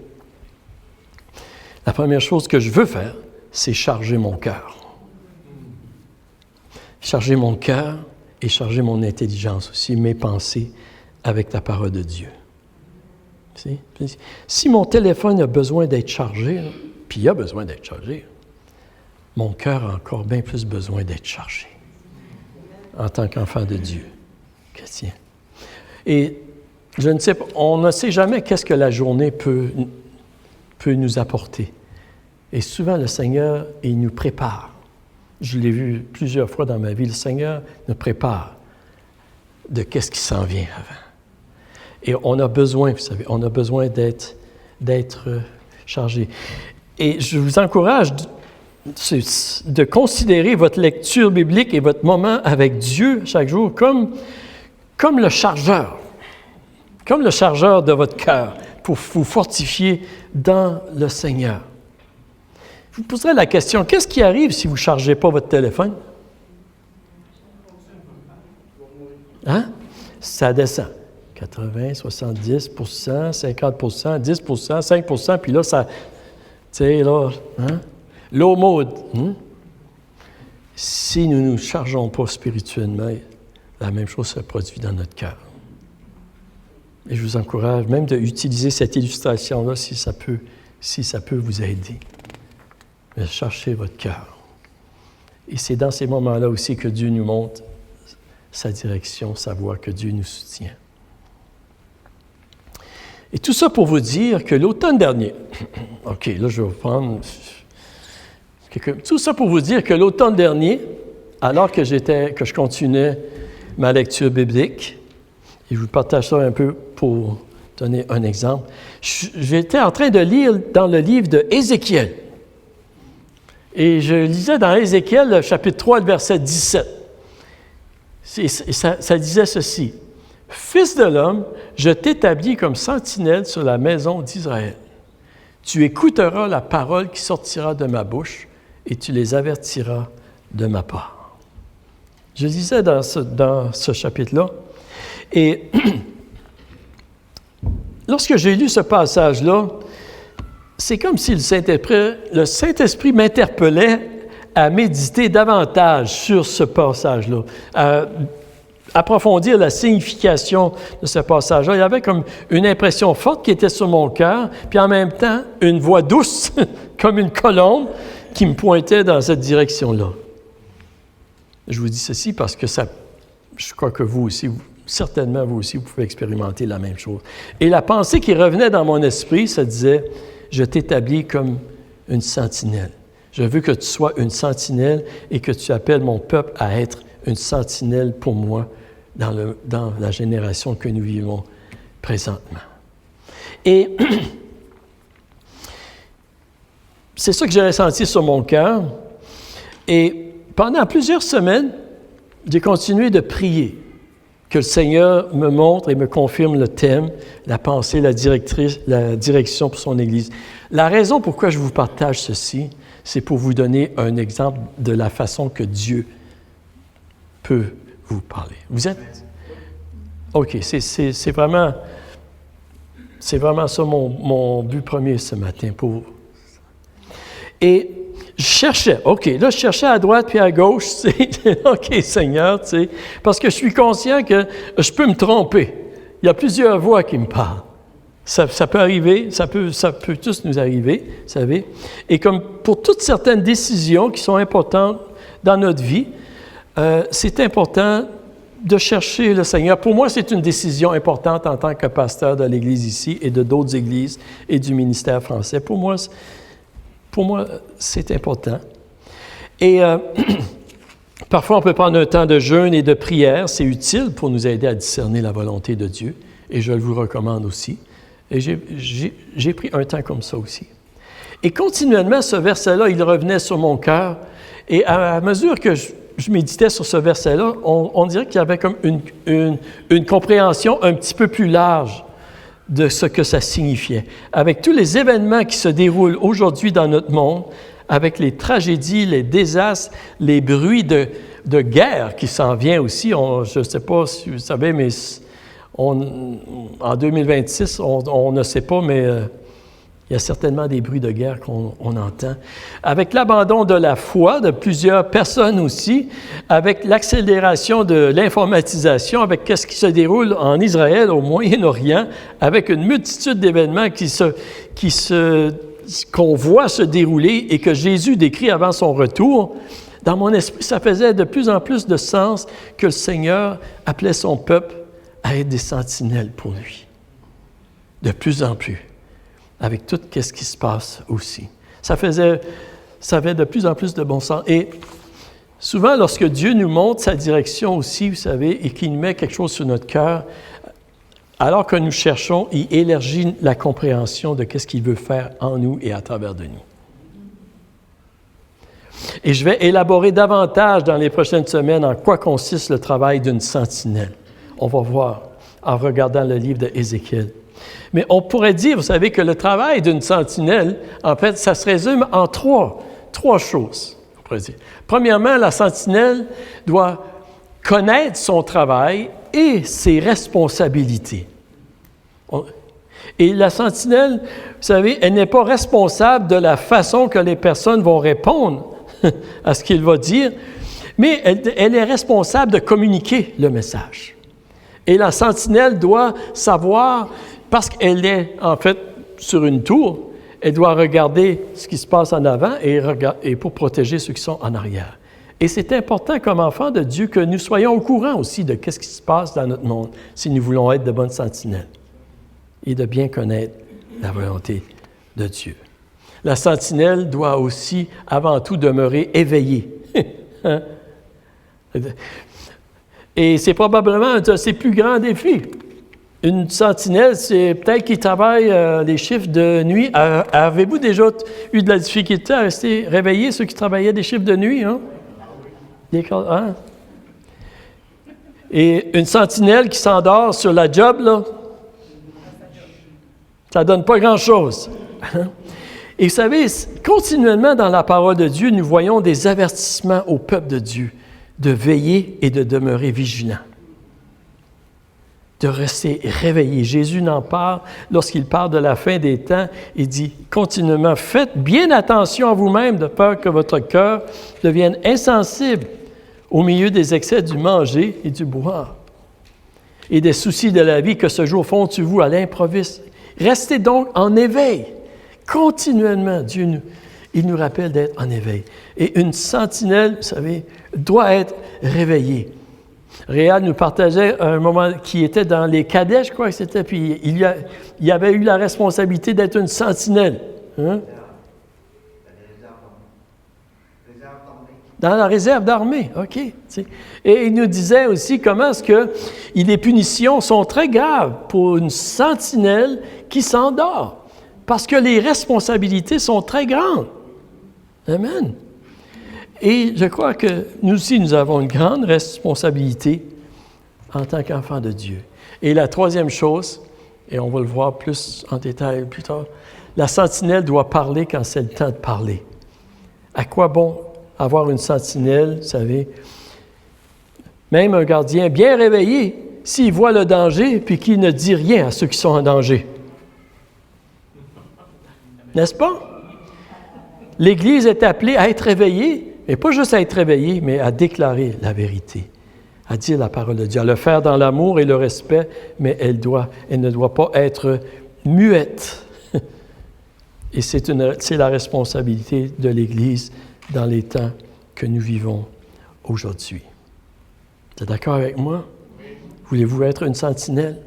la première chose que je veux faire, c'est charger mon cœur. Charger mon cœur et charger mon intelligence aussi, mes pensées avec la parole de Dieu. Si mon téléphone a besoin d'être chargé, là, puis il a besoin d'être chargé, mon cœur a encore bien plus besoin d'être chargé en tant qu'enfant de Dieu, chrétien. Et je ne sais pas, on ne sait jamais qu'est-ce que la journée peut nous apporter. Et souvent, le Seigneur, il nous prépare. Je l'ai vu plusieurs fois dans ma vie, le Seigneur nous prépare de qu'est-ce qui s'en vient avant. Et on a besoin, vous savez, on a besoin d'être chargé. Et je vous encourage de considérer votre lecture biblique et votre moment avec Dieu chaque jour comme le chargeur de votre cœur pour vous fortifier dans le Seigneur. Je vous poserai la question, qu'est-ce qui arrive si vous ne chargez pas votre téléphone? Hein? Ça descend. 80, 70 50 10 5 puis là, ça, tu sais, là, hein? Low mode. Si nous ne nous chargeons pas spirituellement, la même chose se produit dans notre cœur. Et je vous encourage même d'utiliser cette illustration-là si ça peut vous aider. Mais cherchez votre cœur. Et c'est dans ces moments-là aussi que Dieu nous montre sa direction, sa voie, que Dieu nous soutient. Et tout ça pour vous dire que l'automne dernier, OK, là je vais vous prendre... Tout ça pour vous dire que l'automne dernier, alors que je continuais ma lecture biblique, et je vous partage ça un peu pour donner un exemple, j'étais en train de lire dans le livre de Ézéchiel. Et je lisais dans Ézéchiel, le chapitre 3, le verset 17. Ça disait ceci. « Fils de l'homme, je t'établis comme sentinelle sur la maison d'Israël. Tu écouteras la parole qui sortira de ma bouche et tu les avertiras de ma part. » Je lisais dans ce chapitre-là. Et lorsque j'ai lu ce passage-là, c'est comme si le Saint-Esprit m'interpellait à méditer davantage sur ce passage-là, à approfondir la signification de ce passage-là. Il y avait comme une impression forte qui était sur mon cœur, puis en même temps, une voix douce, comme une colombe, qui me pointait dans cette direction-là. Je vous dis ceci parce que je crois que vous aussi, certainement vous aussi, vous pouvez expérimenter la même chose. Et la pensée qui revenait dans mon esprit, ça disait, « Je t'établis comme une sentinelle. Je veux que tu sois une sentinelle et que tu appelles mon peuple à être une sentinelle pour moi dans la génération que nous vivons présentement. » Et c'est ça que j'ai ressenti sur mon cœur. Et pendant plusieurs semaines, j'ai continué de prier que le Seigneur me montre et me confirme le thème, la pensée, la direction pour son Église. La raison pourquoi je vous partage ceci, c'est pour vous donner un exemple de la façon que Dieu peut vous parler. Vous êtes? OK, c'est vraiment ça mon but premier ce matin pour vous. Et je cherchais, OK, là, je cherchais à droite puis à gauche, tu sais, OK, Seigneur, tu sais, parce que je suis conscient que je peux me tromper. Il y a plusieurs voix qui me parlent. Ça peut arriver, ça peut tous nous arriver, vous savez. Et comme pour toutes certaines décisions qui sont importantes dans notre vie, c'est important de chercher le Seigneur. Pour moi, c'est une décision importante en tant que pasteur de l'Église ici et de d'autres églises et du ministère français. Pour moi, c'est important. Et parfois, on peut prendre un temps de jeûne et de prière. C'est utile pour nous aider à discerner la volonté de Dieu. Et je vous recommande aussi. Et j'ai pris un temps comme ça aussi. Et continuellement, ce verset-là, il revenait sur mon cœur. Et à mesure que je méditais sur ce verset-là, on dirait qu'il y avait comme une compréhension un petit peu plus large de ce que ça signifiait. Avec tous les événements qui se déroulent aujourd'hui dans notre monde, avec les tragédies, les désastres, les bruits de guerre qui s'en viennent aussi. Je ne sais pas si vous savez, mais en 2026, on ne sait pas, mais il y a certainement des bruits de guerre qu'on entend. Avec l'abandon de la foi de plusieurs personnes aussi, avec l'accélération de l'informatisation, avec ce qui se déroule en Israël, au Moyen-Orient, avec une multitude d'événements qu'on voit se dérouler et que Jésus décrit avant son retour, dans mon esprit, ça faisait de plus en plus de sens que le Seigneur appelait son peuple à être des sentinelles pour lui. De plus en plus. Avec tout ce qui se passe aussi. Ça avait de plus en plus de bon sens. Et souvent, lorsque Dieu nous montre sa direction aussi, vous savez, et qu'il nous met quelque chose sur notre cœur, alors que nous cherchons, il élargit la compréhension de ce qu'il veut faire en nous et à travers de nous. Et je vais élaborer davantage dans les prochaines semaines en quoi consiste le travail d'une sentinelle. On va voir en regardant le livre d'Ézéchiel. Mais on pourrait dire, vous savez, que le travail d'une sentinelle, en fait, ça se résume en trois choses, on pourrait dire. Premièrement, la sentinelle doit connaître son travail et ses responsabilités. Et la sentinelle, vous savez, elle n'est pas responsable de la façon que les personnes vont répondre à ce qu'il va dire, mais elle est responsable de communiquer le message. Et la sentinelle doit savoir, parce qu'elle est en fait sur une tour, elle doit regarder ce qui se passe en avant et pour protéger ceux qui sont en arrière. Et c'est important comme enfants de Dieu que nous soyons au courant aussi de ce qui se passe dans notre monde si nous voulons être de bonnes sentinelles et de bien connaître la volonté de Dieu. La sentinelle doit aussi, avant tout, demeurer éveillée. Et c'est probablement un de ses plus grands défis. Une sentinelle, c'est peut-être qui travaille les chiffres de nuit. Avez-vous déjà eu de la difficulté à rester réveillé, ceux qui travaillaient des chiffres de nuit? Hein? Et une sentinelle qui s'endort sur la job, là, ça ne donne pas grand-chose. Et vous savez, continuellement dans la parole de Dieu, nous voyons des avertissements au peuple de Dieu de veiller et de demeurer vigilant, de rester réveillé. Jésus n'en parle lorsqu'il parle de la fin des temps. Il dit continuellement, faites bien attention à vous-même de peur que votre cœur devienne insensible au milieu des excès du manger et du boire et des soucis de la vie que ce jour font sur vous à l'improviste. Restez donc en éveil. Continuellement, Dieu il nous rappelle d'être en éveil. Et une sentinelle, vous savez, doit être réveillée. Réal nous partageait un moment qui était dans les cadets, je crois que c'était, puis il avait eu la responsabilité d'être une sentinelle. Hein? Dans la réserve d'armée, OK. Et il nous disait aussi comment est-ce que les punitions sont très graves pour une sentinelle qui s'endort, parce que les responsabilités sont très grandes. Amen. Et je crois que nous aussi, nous avons une grande responsabilité en tant qu'enfants de Dieu. Et la troisième chose, et on va le voir plus en détail plus tard, la sentinelle doit parler quand c'est le temps de parler. À quoi bon avoir une sentinelle, vous savez? Même un gardien bien réveillé, s'il voit le danger, puis qu'il ne dit rien à ceux qui sont en danger. N'est-ce pas? L'Église est appelée à être réveillée, mais pas juste à être réveillée, mais à déclarer la vérité, à dire la parole de Dieu, à le faire dans l'amour et le respect, mais elle ne doit pas être muette. Et c'est la responsabilité de l'Église dans les temps que nous vivons aujourd'hui. Vous êtes d'accord avec moi? Voulez-vous être une sentinelle?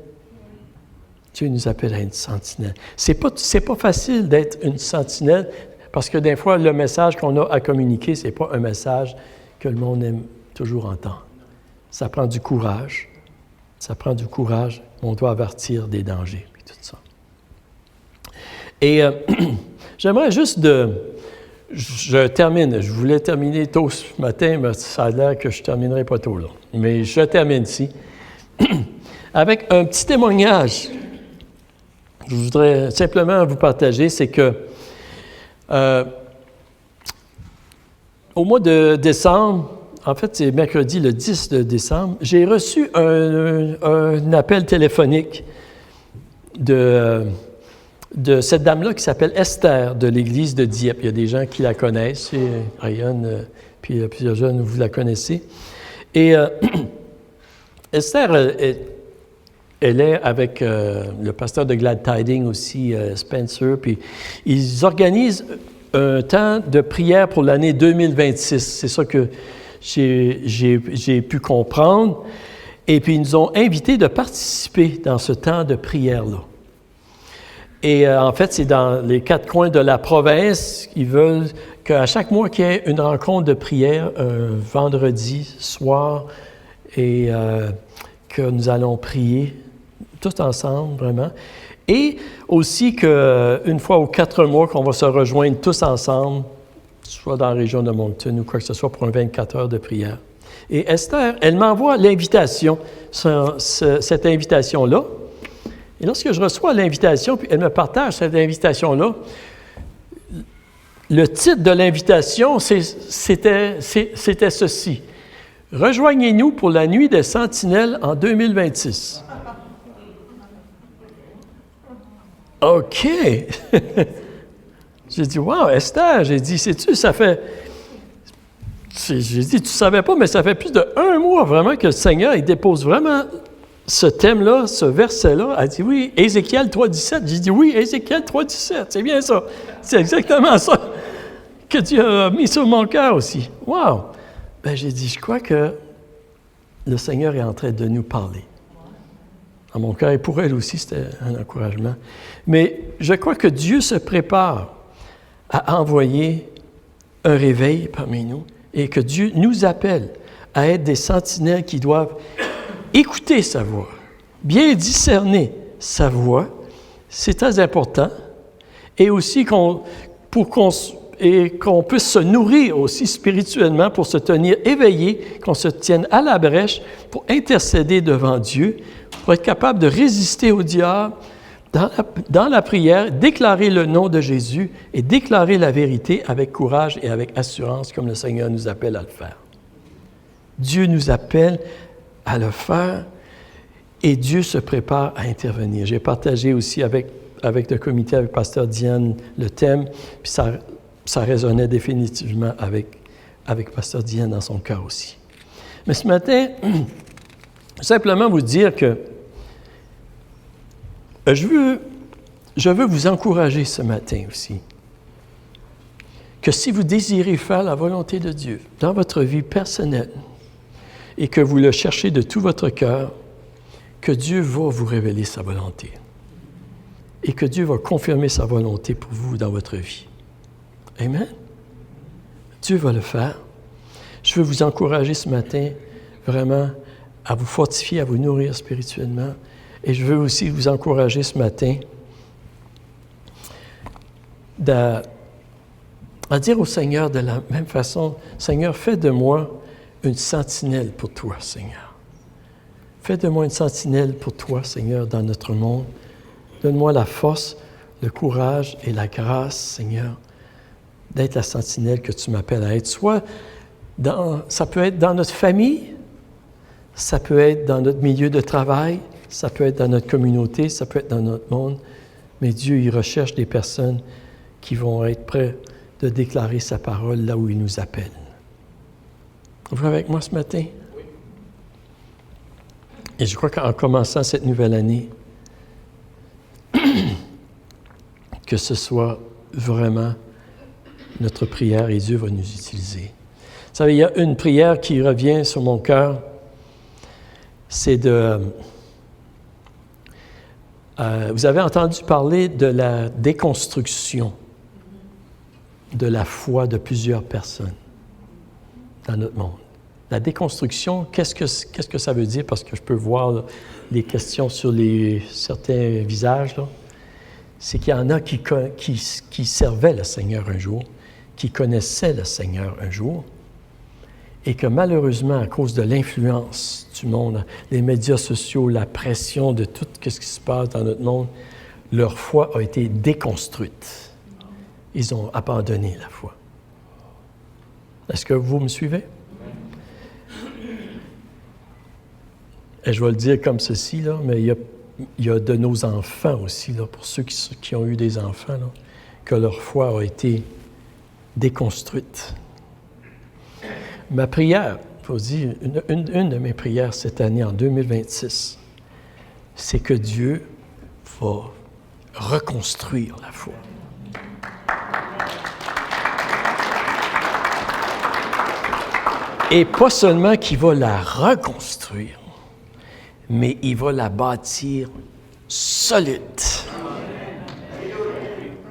Dieu nous appelle à une sentinelle. C'est pas facile d'être une sentinelle parce que des fois, le message qu'on a à communiquer, ce n'est pas un message que le monde aime toujours entendre. Ça prend du courage. Ça prend du courage. On doit avertir des dangers et tout ça. Et j'aimerais juste je termine. Je voulais terminer tôt ce matin, mais ça a l'air que je ne terminerai pas tôt là. Mais je termine ici. Avec un petit témoignage. Je voudrais simplement vous partager, c'est que au mois de décembre, en fait, c'est mercredi le 10 de décembre, j'ai reçu un appel téléphonique de cette dame-là qui s'appelle Esther de l'église de Dieppe. Il y a des gens qui la connaissent, et Ariane, puis plusieurs jeunes, vous la connaissez. Et Esther, elle est avec le pasteur de Glad Tidings aussi, Spencer, puis ils organisent un temps de prière pour l'année 2026. C'est ça que j'ai pu comprendre. Et puis, ils nous ont invités de participer dans ce temps de prière-là. Et en fait, c'est dans les 4 coins de la province. Ils veulent qu'à chaque mois qu'il y ait une rencontre de prière, un vendredi soir, et que nous allons prier tous ensemble, vraiment. Et aussi qu'une fois aux 4 mois, qu'on va se rejoindre tous ensemble, soit dans la région de Moncton ou quoi que ce soit, pour un 24 heures de prière. Et Esther, elle m'envoie l'invitation, cette invitation-là. Et lorsque je reçois l'invitation, puis elle me partage cette invitation-là, le titre de l'invitation, c'était ceci. « Rejoignez-nous pour la nuit des sentinelles en 2026. » OK! J'ai dit, « Wow, Esther! » J'ai dit, « Sais-tu, ça fait... » J'ai dit, « Tu ne savais pas, mais ça fait plus d'1 mois vraiment que le Seigneur, il dépose vraiment ce thème-là, ce verset-là. » Elle dit, « Oui, Ézéchiel 3,17. » J'ai dit, « Oui, Ézéchiel 3,17. C'est bien ça. C'est exactement ça que Dieu a mis sur mon cœur aussi. » Wow! Bien, j'ai dit, « Je crois que le Seigneur est en train de nous parler. » Dans mon cœur, et pour elle aussi, c'était un encouragement. Mais je crois que Dieu se prépare à envoyer un réveil parmi nous et que Dieu nous appelle à être des sentinelles qui doivent écouter sa voix, bien discerner sa voix. C'est très important. Et aussi qu'on puisse se nourrir aussi spirituellement pour se tenir éveillé, qu'on se tienne à la brèche pour intercéder devant Dieu, pour être capable de résister au diable dans la prière, déclarer le nom de Jésus et déclarer la vérité avec courage et avec assurance, comme le Seigneur nous appelle à le faire. Dieu nous appelle à le faire et Dieu se prépare à intervenir. J'ai partagé aussi avec le comité, avec Pasteur Diane, le thème, puis ça résonnait définitivement avec Pasteur Diane dans son cœur aussi. Mais ce matin, simplement vous dire que je veux vous encourager ce matin aussi, que si vous désirez faire la volonté de Dieu dans votre vie personnelle et que vous le cherchez de tout votre cœur, que Dieu va vous révéler sa volonté et que Dieu va confirmer sa volonté pour vous dans votre vie. Amen? Dieu va le faire. Je veux vous encourager ce matin vraiment à vous fortifier, à vous nourrir spirituellement. Et je veux aussi vous encourager ce matin à dire au Seigneur de la même façon, « Seigneur, fais de moi une sentinelle pour toi, Seigneur. Fais de moi une sentinelle pour toi, Seigneur, dans notre monde. Donne-moi la force, le courage et la grâce, Seigneur, d'être la sentinelle que tu m'appelles à être. Soit ça peut être dans notre famille, ça peut être dans notre milieu de travail, ça peut être dans notre communauté, ça peut être dans notre monde, mais Dieu, il recherche des personnes qui vont être prêtes de déclarer sa parole là où il nous appelle. Vous êtes avec moi ce matin? Oui. Et je crois qu'en commençant cette nouvelle année, que ce soit vraiment notre prière et Dieu va nous utiliser. Vous savez, il y a une prière qui revient sur mon cœur, c'est de... vous avez entendu parler de la déconstruction de la foi de plusieurs personnes dans notre monde. La déconstruction, qu'est-ce que ça veut dire? Parce que je peux voir là, les questions sur certains visages. Là. C'est qu'il y en a qui servaient le Seigneur un jour, qui connaissaient le Seigneur un jour, et que malheureusement, à cause de l'influence du monde, les médias sociaux, la pression de tout ce qui se passe dans notre monde, leur foi a été déconstruite. Ils ont abandonné la foi. Est-ce que vous me suivez? Et je vais le dire comme ceci, là, mais il y a de nos enfants aussi, là, pour ceux qui ont eu des enfants, là, que leur foi a été déconstruite. Ma prière, je vous dis, une de mes prières cette année, en 2026, c'est que Dieu va reconstruire la foi. Et pas seulement qu'il va la reconstruire, mais il va la bâtir solide.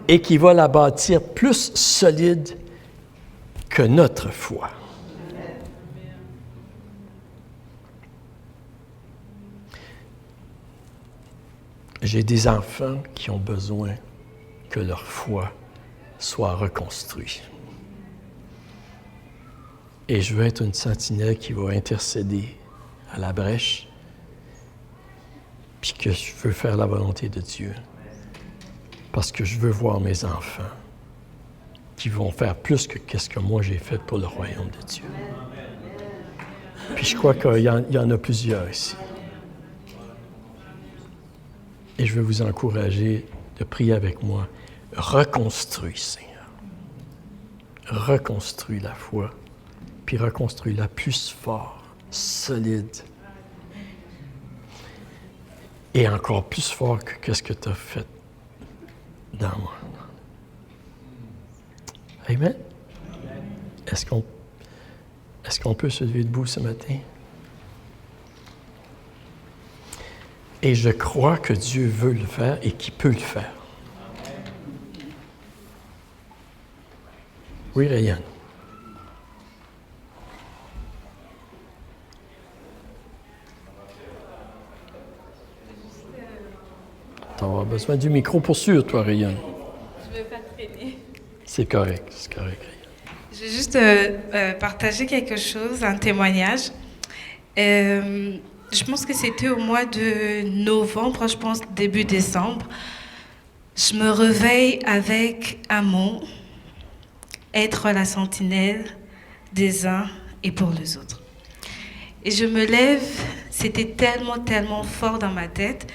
Et qu'il va la bâtir plus solide que notre foi. J'ai des enfants qui ont besoin que leur foi soit reconstruite. Et je veux être une sentinelle qui va intercéder à la brèche, puis que je veux faire la volonté de Dieu. Parce que je veux voir mes enfants qui vont faire plus que ce que moi j'ai fait pour le royaume de Dieu. Puis je crois qu'il y en a plusieurs ici. Et je veux vous encourager de prier avec moi. Reconstruis, Seigneur. Reconstruis la foi. Puis reconstruis-la plus fort, solide. Et encore plus fort que ce que tu as fait dans moi. Amen? Est-ce qu'on peut se lever debout ce matin? Et je crois que Dieu veut le faire et qu'il peut le faire. Oui, Rayane. Tu vas avoir besoin du micro pour sûr, toi, Rayane. Je ne veux pas traîner. C'est correct, Rayane. Je vais juste partager quelque chose, un témoignage. Je pense que c'était au mois de novembre, je pense début décembre. Je me réveille avec un mot, être la sentinelle des uns et pour les autres. Et je me lève, c'était tellement, tellement fort dans ma tête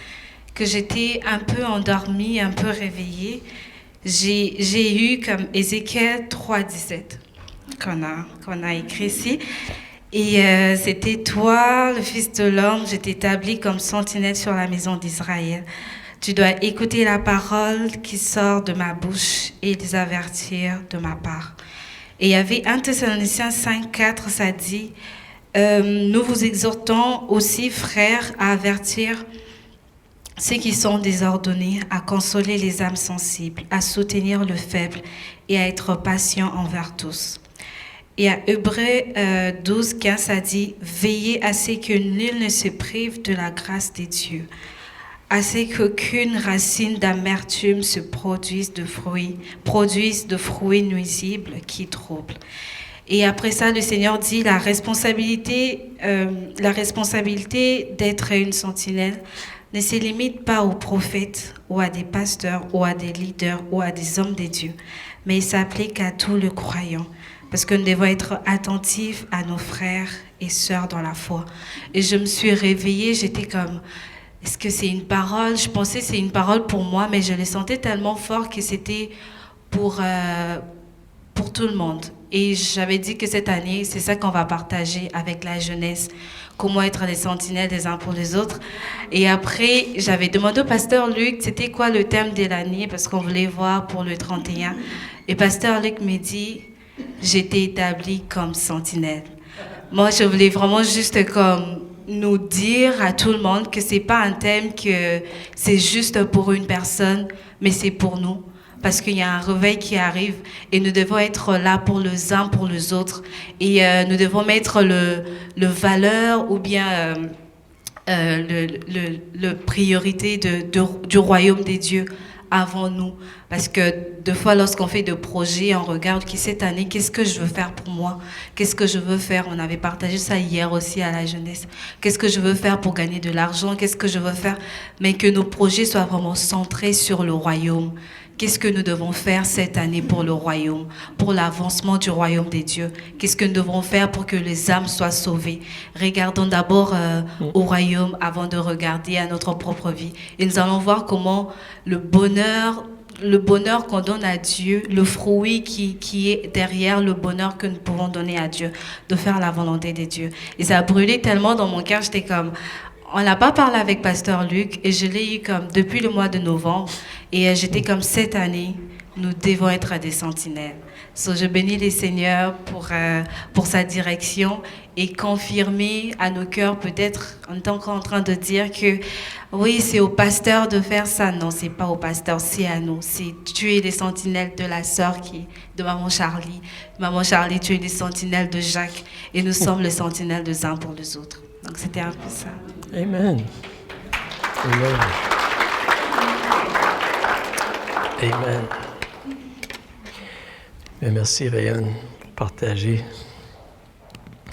que j'étais un peu endormie, un peu réveillée. J'ai eu comme Ézéchiel 3,17 qu'on a écrit ici. Et c'était toi, le Fils de l'homme, je t'établis comme sentinelle sur la maison d'Israël. Tu dois écouter la parole qui sort de ma bouche et les avertir de ma part. Et il y avait 1 Thessaloniciens 5,4, ça dit nous vous exhortons aussi, frères, à avertir ceux qui sont désordonnés, à consoler les âmes sensibles, à soutenir le faible et à être patient envers tous. Et à Hébreux 12,15, ça dit « Veillez à ce que nul ne se prive de la grâce des dieux, à ce qu'aucune racine d'amertume se produise de fruits nuisibles qui troublent. » Et après ça, le Seigneur dit la responsabilité d'être une sentinelle ne se limite pas aux prophètes ou à des pasteurs ou à des leaders ou à des hommes de Dieu, mais il s'applique à tous les croyants. Parce que nous devons être attentifs à nos frères et sœurs dans la foi. Et je me suis réveillée, j'étais comme, est-ce que c'est une parole? Je pensais que c'est une parole pour moi, mais je le sentais tellement fort que c'était pour tout le monde. Et j'avais dit que cette année, c'est ça qu'on va partager avec la jeunesse. Comment être des sentinelles des uns pour les autres. Et après, j'avais demandé au pasteur Luc, c'était quoi le thème de l'année, parce qu'on voulait voir pour le 31. Et pasteur Luc me dit, j'étais établi comme sentinelle. Moi, je voulais vraiment juste comme nous dire à tout le monde que c'est pas un thème que c'est juste pour une personne, mais c'est pour nous. Parce qu'il y a un réveil qui arrive et nous devons être là pour les uns, pour les autres. Et nous devons mettre le valeur ou bien le priorité du royaume des dieux avant nous. Parce que deux fois, lorsqu'on fait des projets, on regarde cette année, qu'est-ce que je veux faire pour moi? Qu'est-ce que je veux faire? On avait partagé ça hier aussi à la jeunesse. Qu'est-ce que je veux faire pour gagner de l'argent? Qu'est-ce que je veux faire? Mais que nos projets soient vraiment centrés sur le royaume. Qu'est-ce que nous devons faire cette année pour le royaume, pour l'avancement du royaume des dieux? Qu'est-ce que nous devons faire pour que les âmes soient sauvées? Regardons d'abord au royaume avant de regarder à notre propre vie. Et nous allons voir comment le bonheur qu'on donne à Dieu, le fruit qui est derrière le bonheur que nous pouvons donner à Dieu, de faire la volonté de Dieu. Et ça a brûlé tellement dans mon cœur, j'étais comme... On n'a pas parlé avec Pasteur Luc et je l'ai eu comme depuis le mois de novembre. Et j'étais comme cette année, nous devons être des sentinelles. So, je bénis les Seigneurs pour sa direction et confirmer à nos cœurs, peut-être en tant qu'en train de dire que oui, c'est au pasteur de faire ça. Non, c'est pas au pasteur, c'est à nous. C'est tu es les sentinelles de la sœur de Maman Charlie. Maman Charlie, tu es les sentinelles de Jacques. Et nous sommes les sentinelles des uns pour les autres. Donc c'était un peu ça. Amen. Amen. Amen. Mais merci, Rayane, pour partager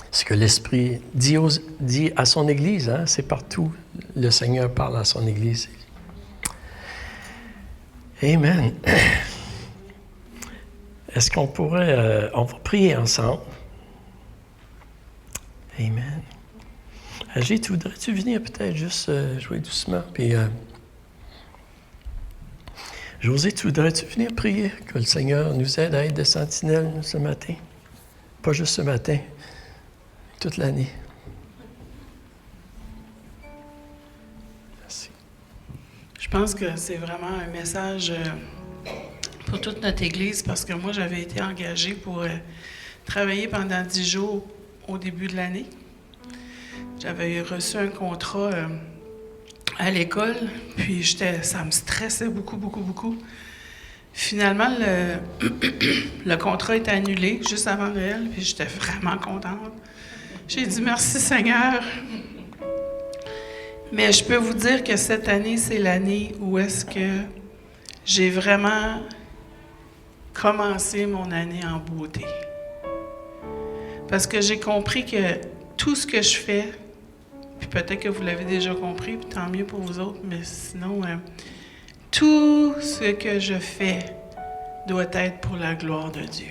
ce que l'Esprit dit à son Église. Hein? C'est partout. Le Seigneur parle à son Église. Amen. Est-ce qu'on pourrait... on va prier ensemble. Amen. Agit, voudrais-tu venir peut-être juste jouer doucement? Puis, José, voudrais-tu venir prier que le Seigneur nous aide à être des sentinelles ce matin? Pas juste ce matin, toute l'année. Merci. Je pense que c'est vraiment un message pour toute notre Église parce que moi, j'avais été engagée pour travailler pendant 10 jours au début de l'année. J'avais reçu un contrat à l'école, puis ça me stressait beaucoup. Finalement, le contrat était annulé juste avant Noël, puis j'étais vraiment contente. J'ai dit « Merci Seigneur ». Mais je peux vous dire que cette année, c'est l'année où est-ce que j'ai vraiment commencé mon année en beauté. Parce que j'ai compris que tout ce que je fais, puis peut-être que vous l'avez déjà compris, puis tant mieux pour vous autres, mais sinon, tout ce que je fais doit être pour la gloire de Dieu.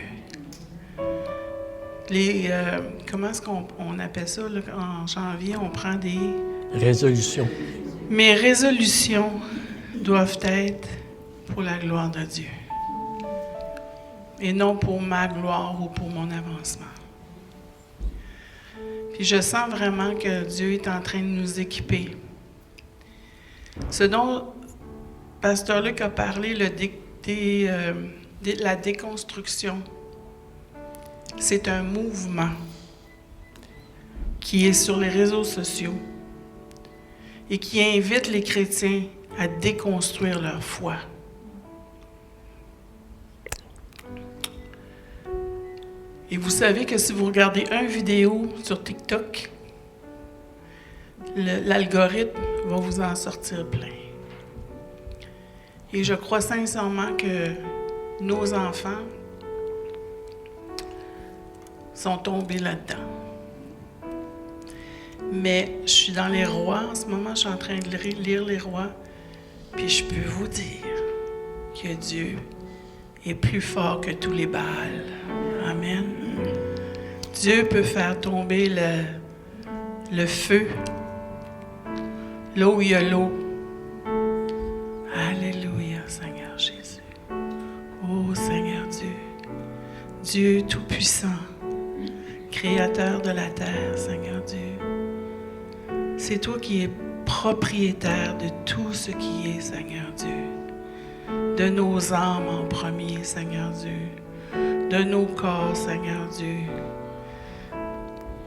Comment est-ce qu'on appelle ça? Là, en janvier, on prend des... Résolutions. Mes résolutions doivent être pour la gloire de Dieu. Et non pour ma gloire ou pour mon avancement. Puis je sens vraiment que Dieu est en train de nous équiper. Ce dont Pasteur Luc a parlé, la déconstruction, c'est un mouvement qui est sur les réseaux sociaux et qui invite les chrétiens à déconstruire leur foi. Et vous savez que si vous regardez une vidéo sur TikTok, l'algorithme va vous en sortir plein. Et je crois sincèrement que nos enfants sont tombés là-dedans. Mais je suis dans les Rois en ce moment, je suis en train de lire les Rois, puis je peux vous dire que Dieu est plus fort que tous les Baals. Amen. Dieu peut faire tomber le feu, là où il y a l'eau. Alléluia, Seigneur Jésus. Oh, Seigneur Dieu. Dieu Tout-Puissant, Créateur de la terre, Seigneur Dieu. C'est toi qui es propriétaire de tout ce qui est, Seigneur Dieu. De nos âmes en premier, Seigneur Dieu. De nos corps, Seigneur Dieu.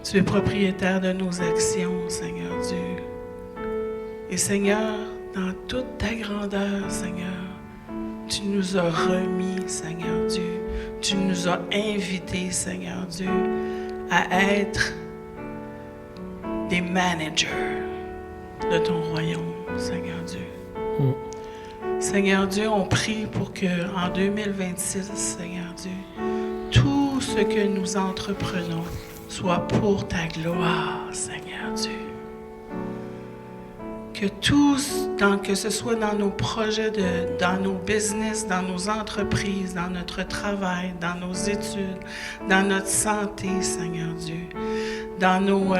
Tu es propriétaire de nos actions, Seigneur Dieu. Et Seigneur, dans toute ta grandeur, Seigneur, tu nous as remis, Seigneur Dieu. Tu nous as invités, Seigneur Dieu, à être des managers de ton royaume, Seigneur Dieu. Seigneur Dieu, on prie pour que en 2026, Seigneur Dieu, tout ce que nous entreprenons soit pour ta gloire, Seigneur Dieu. Que que ce soit dans nos projets, dans nos business, dans nos entreprises, dans notre travail, dans nos études, dans notre santé, Seigneur Dieu, dans nos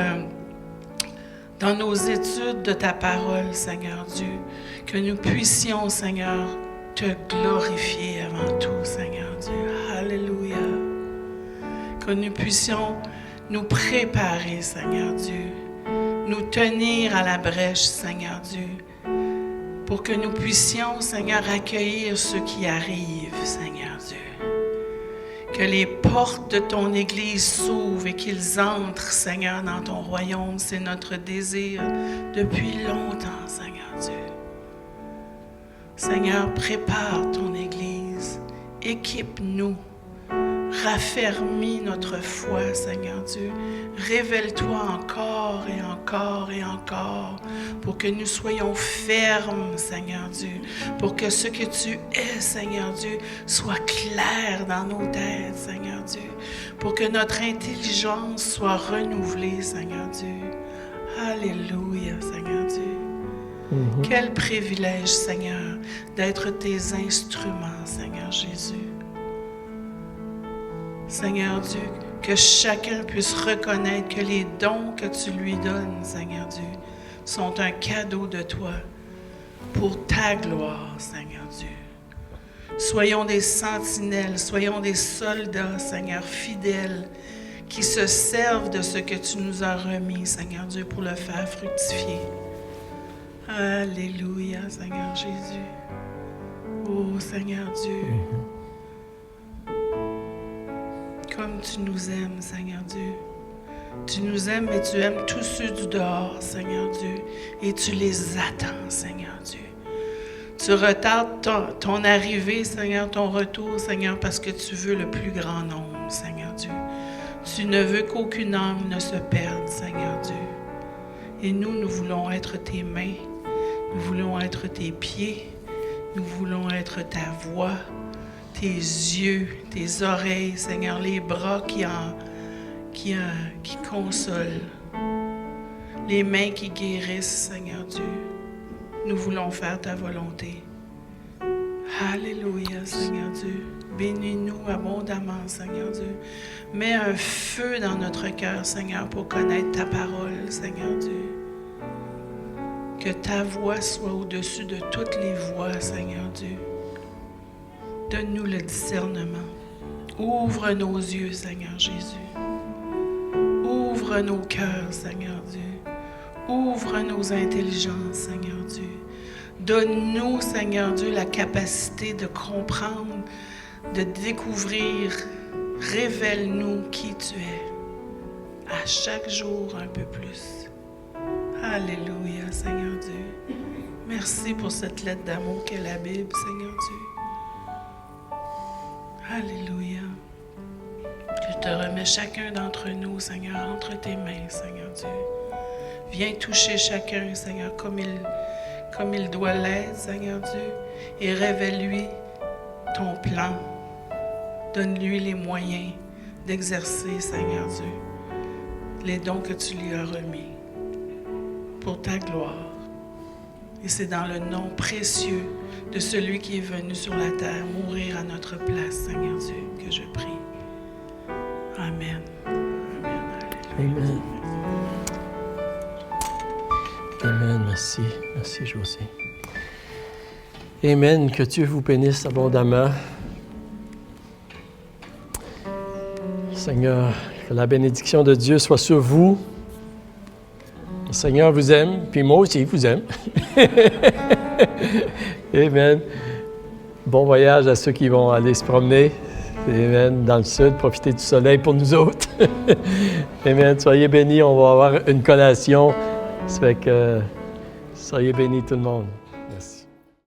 études de ta parole, Seigneur Dieu, que nous puissions, Seigneur, te glorifier avant tout, Seigneur Dieu. Alléluia. Que nous puissions nous préparer, Seigneur Dieu, nous tenir à la brèche, Seigneur Dieu, pour que nous puissions, Seigneur, accueillir ceux qui arrivent, Seigneur Dieu. Que les portes de ton Église s'ouvrent et qu'ils entrent, Seigneur, dans ton royaume. C'est notre désir depuis longtemps, Seigneur Dieu. Seigneur, prépare ton Église, équipe-nous, raffermis notre foi, Seigneur Dieu. Révèle-toi encore et encore et encore pour que nous soyons fermes, Seigneur Dieu, pour que ce que tu es, Seigneur Dieu, soit clair dans nos têtes, Seigneur Dieu, pour que notre intelligence soit renouvelée, Seigneur Dieu. Alléluia, Seigneur Dieu. Quel privilège, Seigneur, d'être tes instruments, Seigneur Jésus. Seigneur Dieu, que chacun puisse reconnaître que les dons que tu lui donnes, Seigneur Dieu, sont un cadeau de toi pour ta gloire, Seigneur Dieu. Soyons des sentinelles, soyons des soldats, Seigneur, fidèles, qui se servent de ce que tu nous as remis, Seigneur Dieu, pour le faire fructifier. Alléluia, Seigneur Jésus. Oh, Seigneur Dieu. Comme tu nous aimes, Seigneur Dieu. Tu nous aimes, mais tu aimes tous ceux du dehors, Seigneur Dieu. Et tu les attends, Seigneur Dieu. Tu retardes ton arrivée, Seigneur, ton retour, Seigneur, parce que tu veux le plus grand nombre, Seigneur Dieu. Tu ne veux qu'aucune âme ne se perde, Seigneur Dieu. Et nous voulons être tes mains. Nous voulons être tes pieds. Nous voulons être ta voix. Tes yeux, tes oreilles, Seigneur, les bras qui consolent, les mains qui guérissent, Seigneur Dieu. Nous voulons faire ta volonté. Alléluia, Seigneur Dieu. Bénis-nous abondamment, Seigneur Dieu. Mets un feu dans notre cœur, Seigneur, pour connaître ta parole, Seigneur Dieu. Que ta voix soit au-dessus de toutes les voix, Seigneur Dieu. Donne-nous le discernement. Ouvre nos yeux, Seigneur Jésus. Ouvre nos cœurs, Seigneur Dieu. Ouvre nos intelligences, Seigneur Dieu. Donne-nous, Seigneur Dieu, la capacité de comprendre, de découvrir. Révèle-nous qui tu es. À chaque jour, un peu plus. Alléluia, Seigneur Dieu. Merci pour cette lettre d'amour qu'est la Bible, Seigneur Dieu. Alléluia. Je te remets chacun d'entre nous, Seigneur, entre tes mains, Seigneur Dieu. Viens toucher chacun, Seigneur, comme il doit l'être, Seigneur Dieu, et révèle-lui ton plan. Donne-lui les moyens d'exercer, Seigneur Dieu, les dons que tu lui as remis pour ta gloire. Et c'est dans le nom précieux de celui qui est venu sur la terre mourir à notre place, Seigneur Dieu, que je prie. Amen. Amen. Amen. Amen. Merci. Merci, José. Amen. Que Dieu vous bénisse abondamment. Seigneur, que la bénédiction de Dieu soit sur vous. Le Seigneur vous aime, puis moi aussi, vous aime. Amen. Bon voyage à ceux qui vont aller se promener. Amen. Dans le sud, profitez du soleil pour nous autres. Amen. Soyez bénis, on va avoir une collation. Ça fait que soyez bénis tout le monde.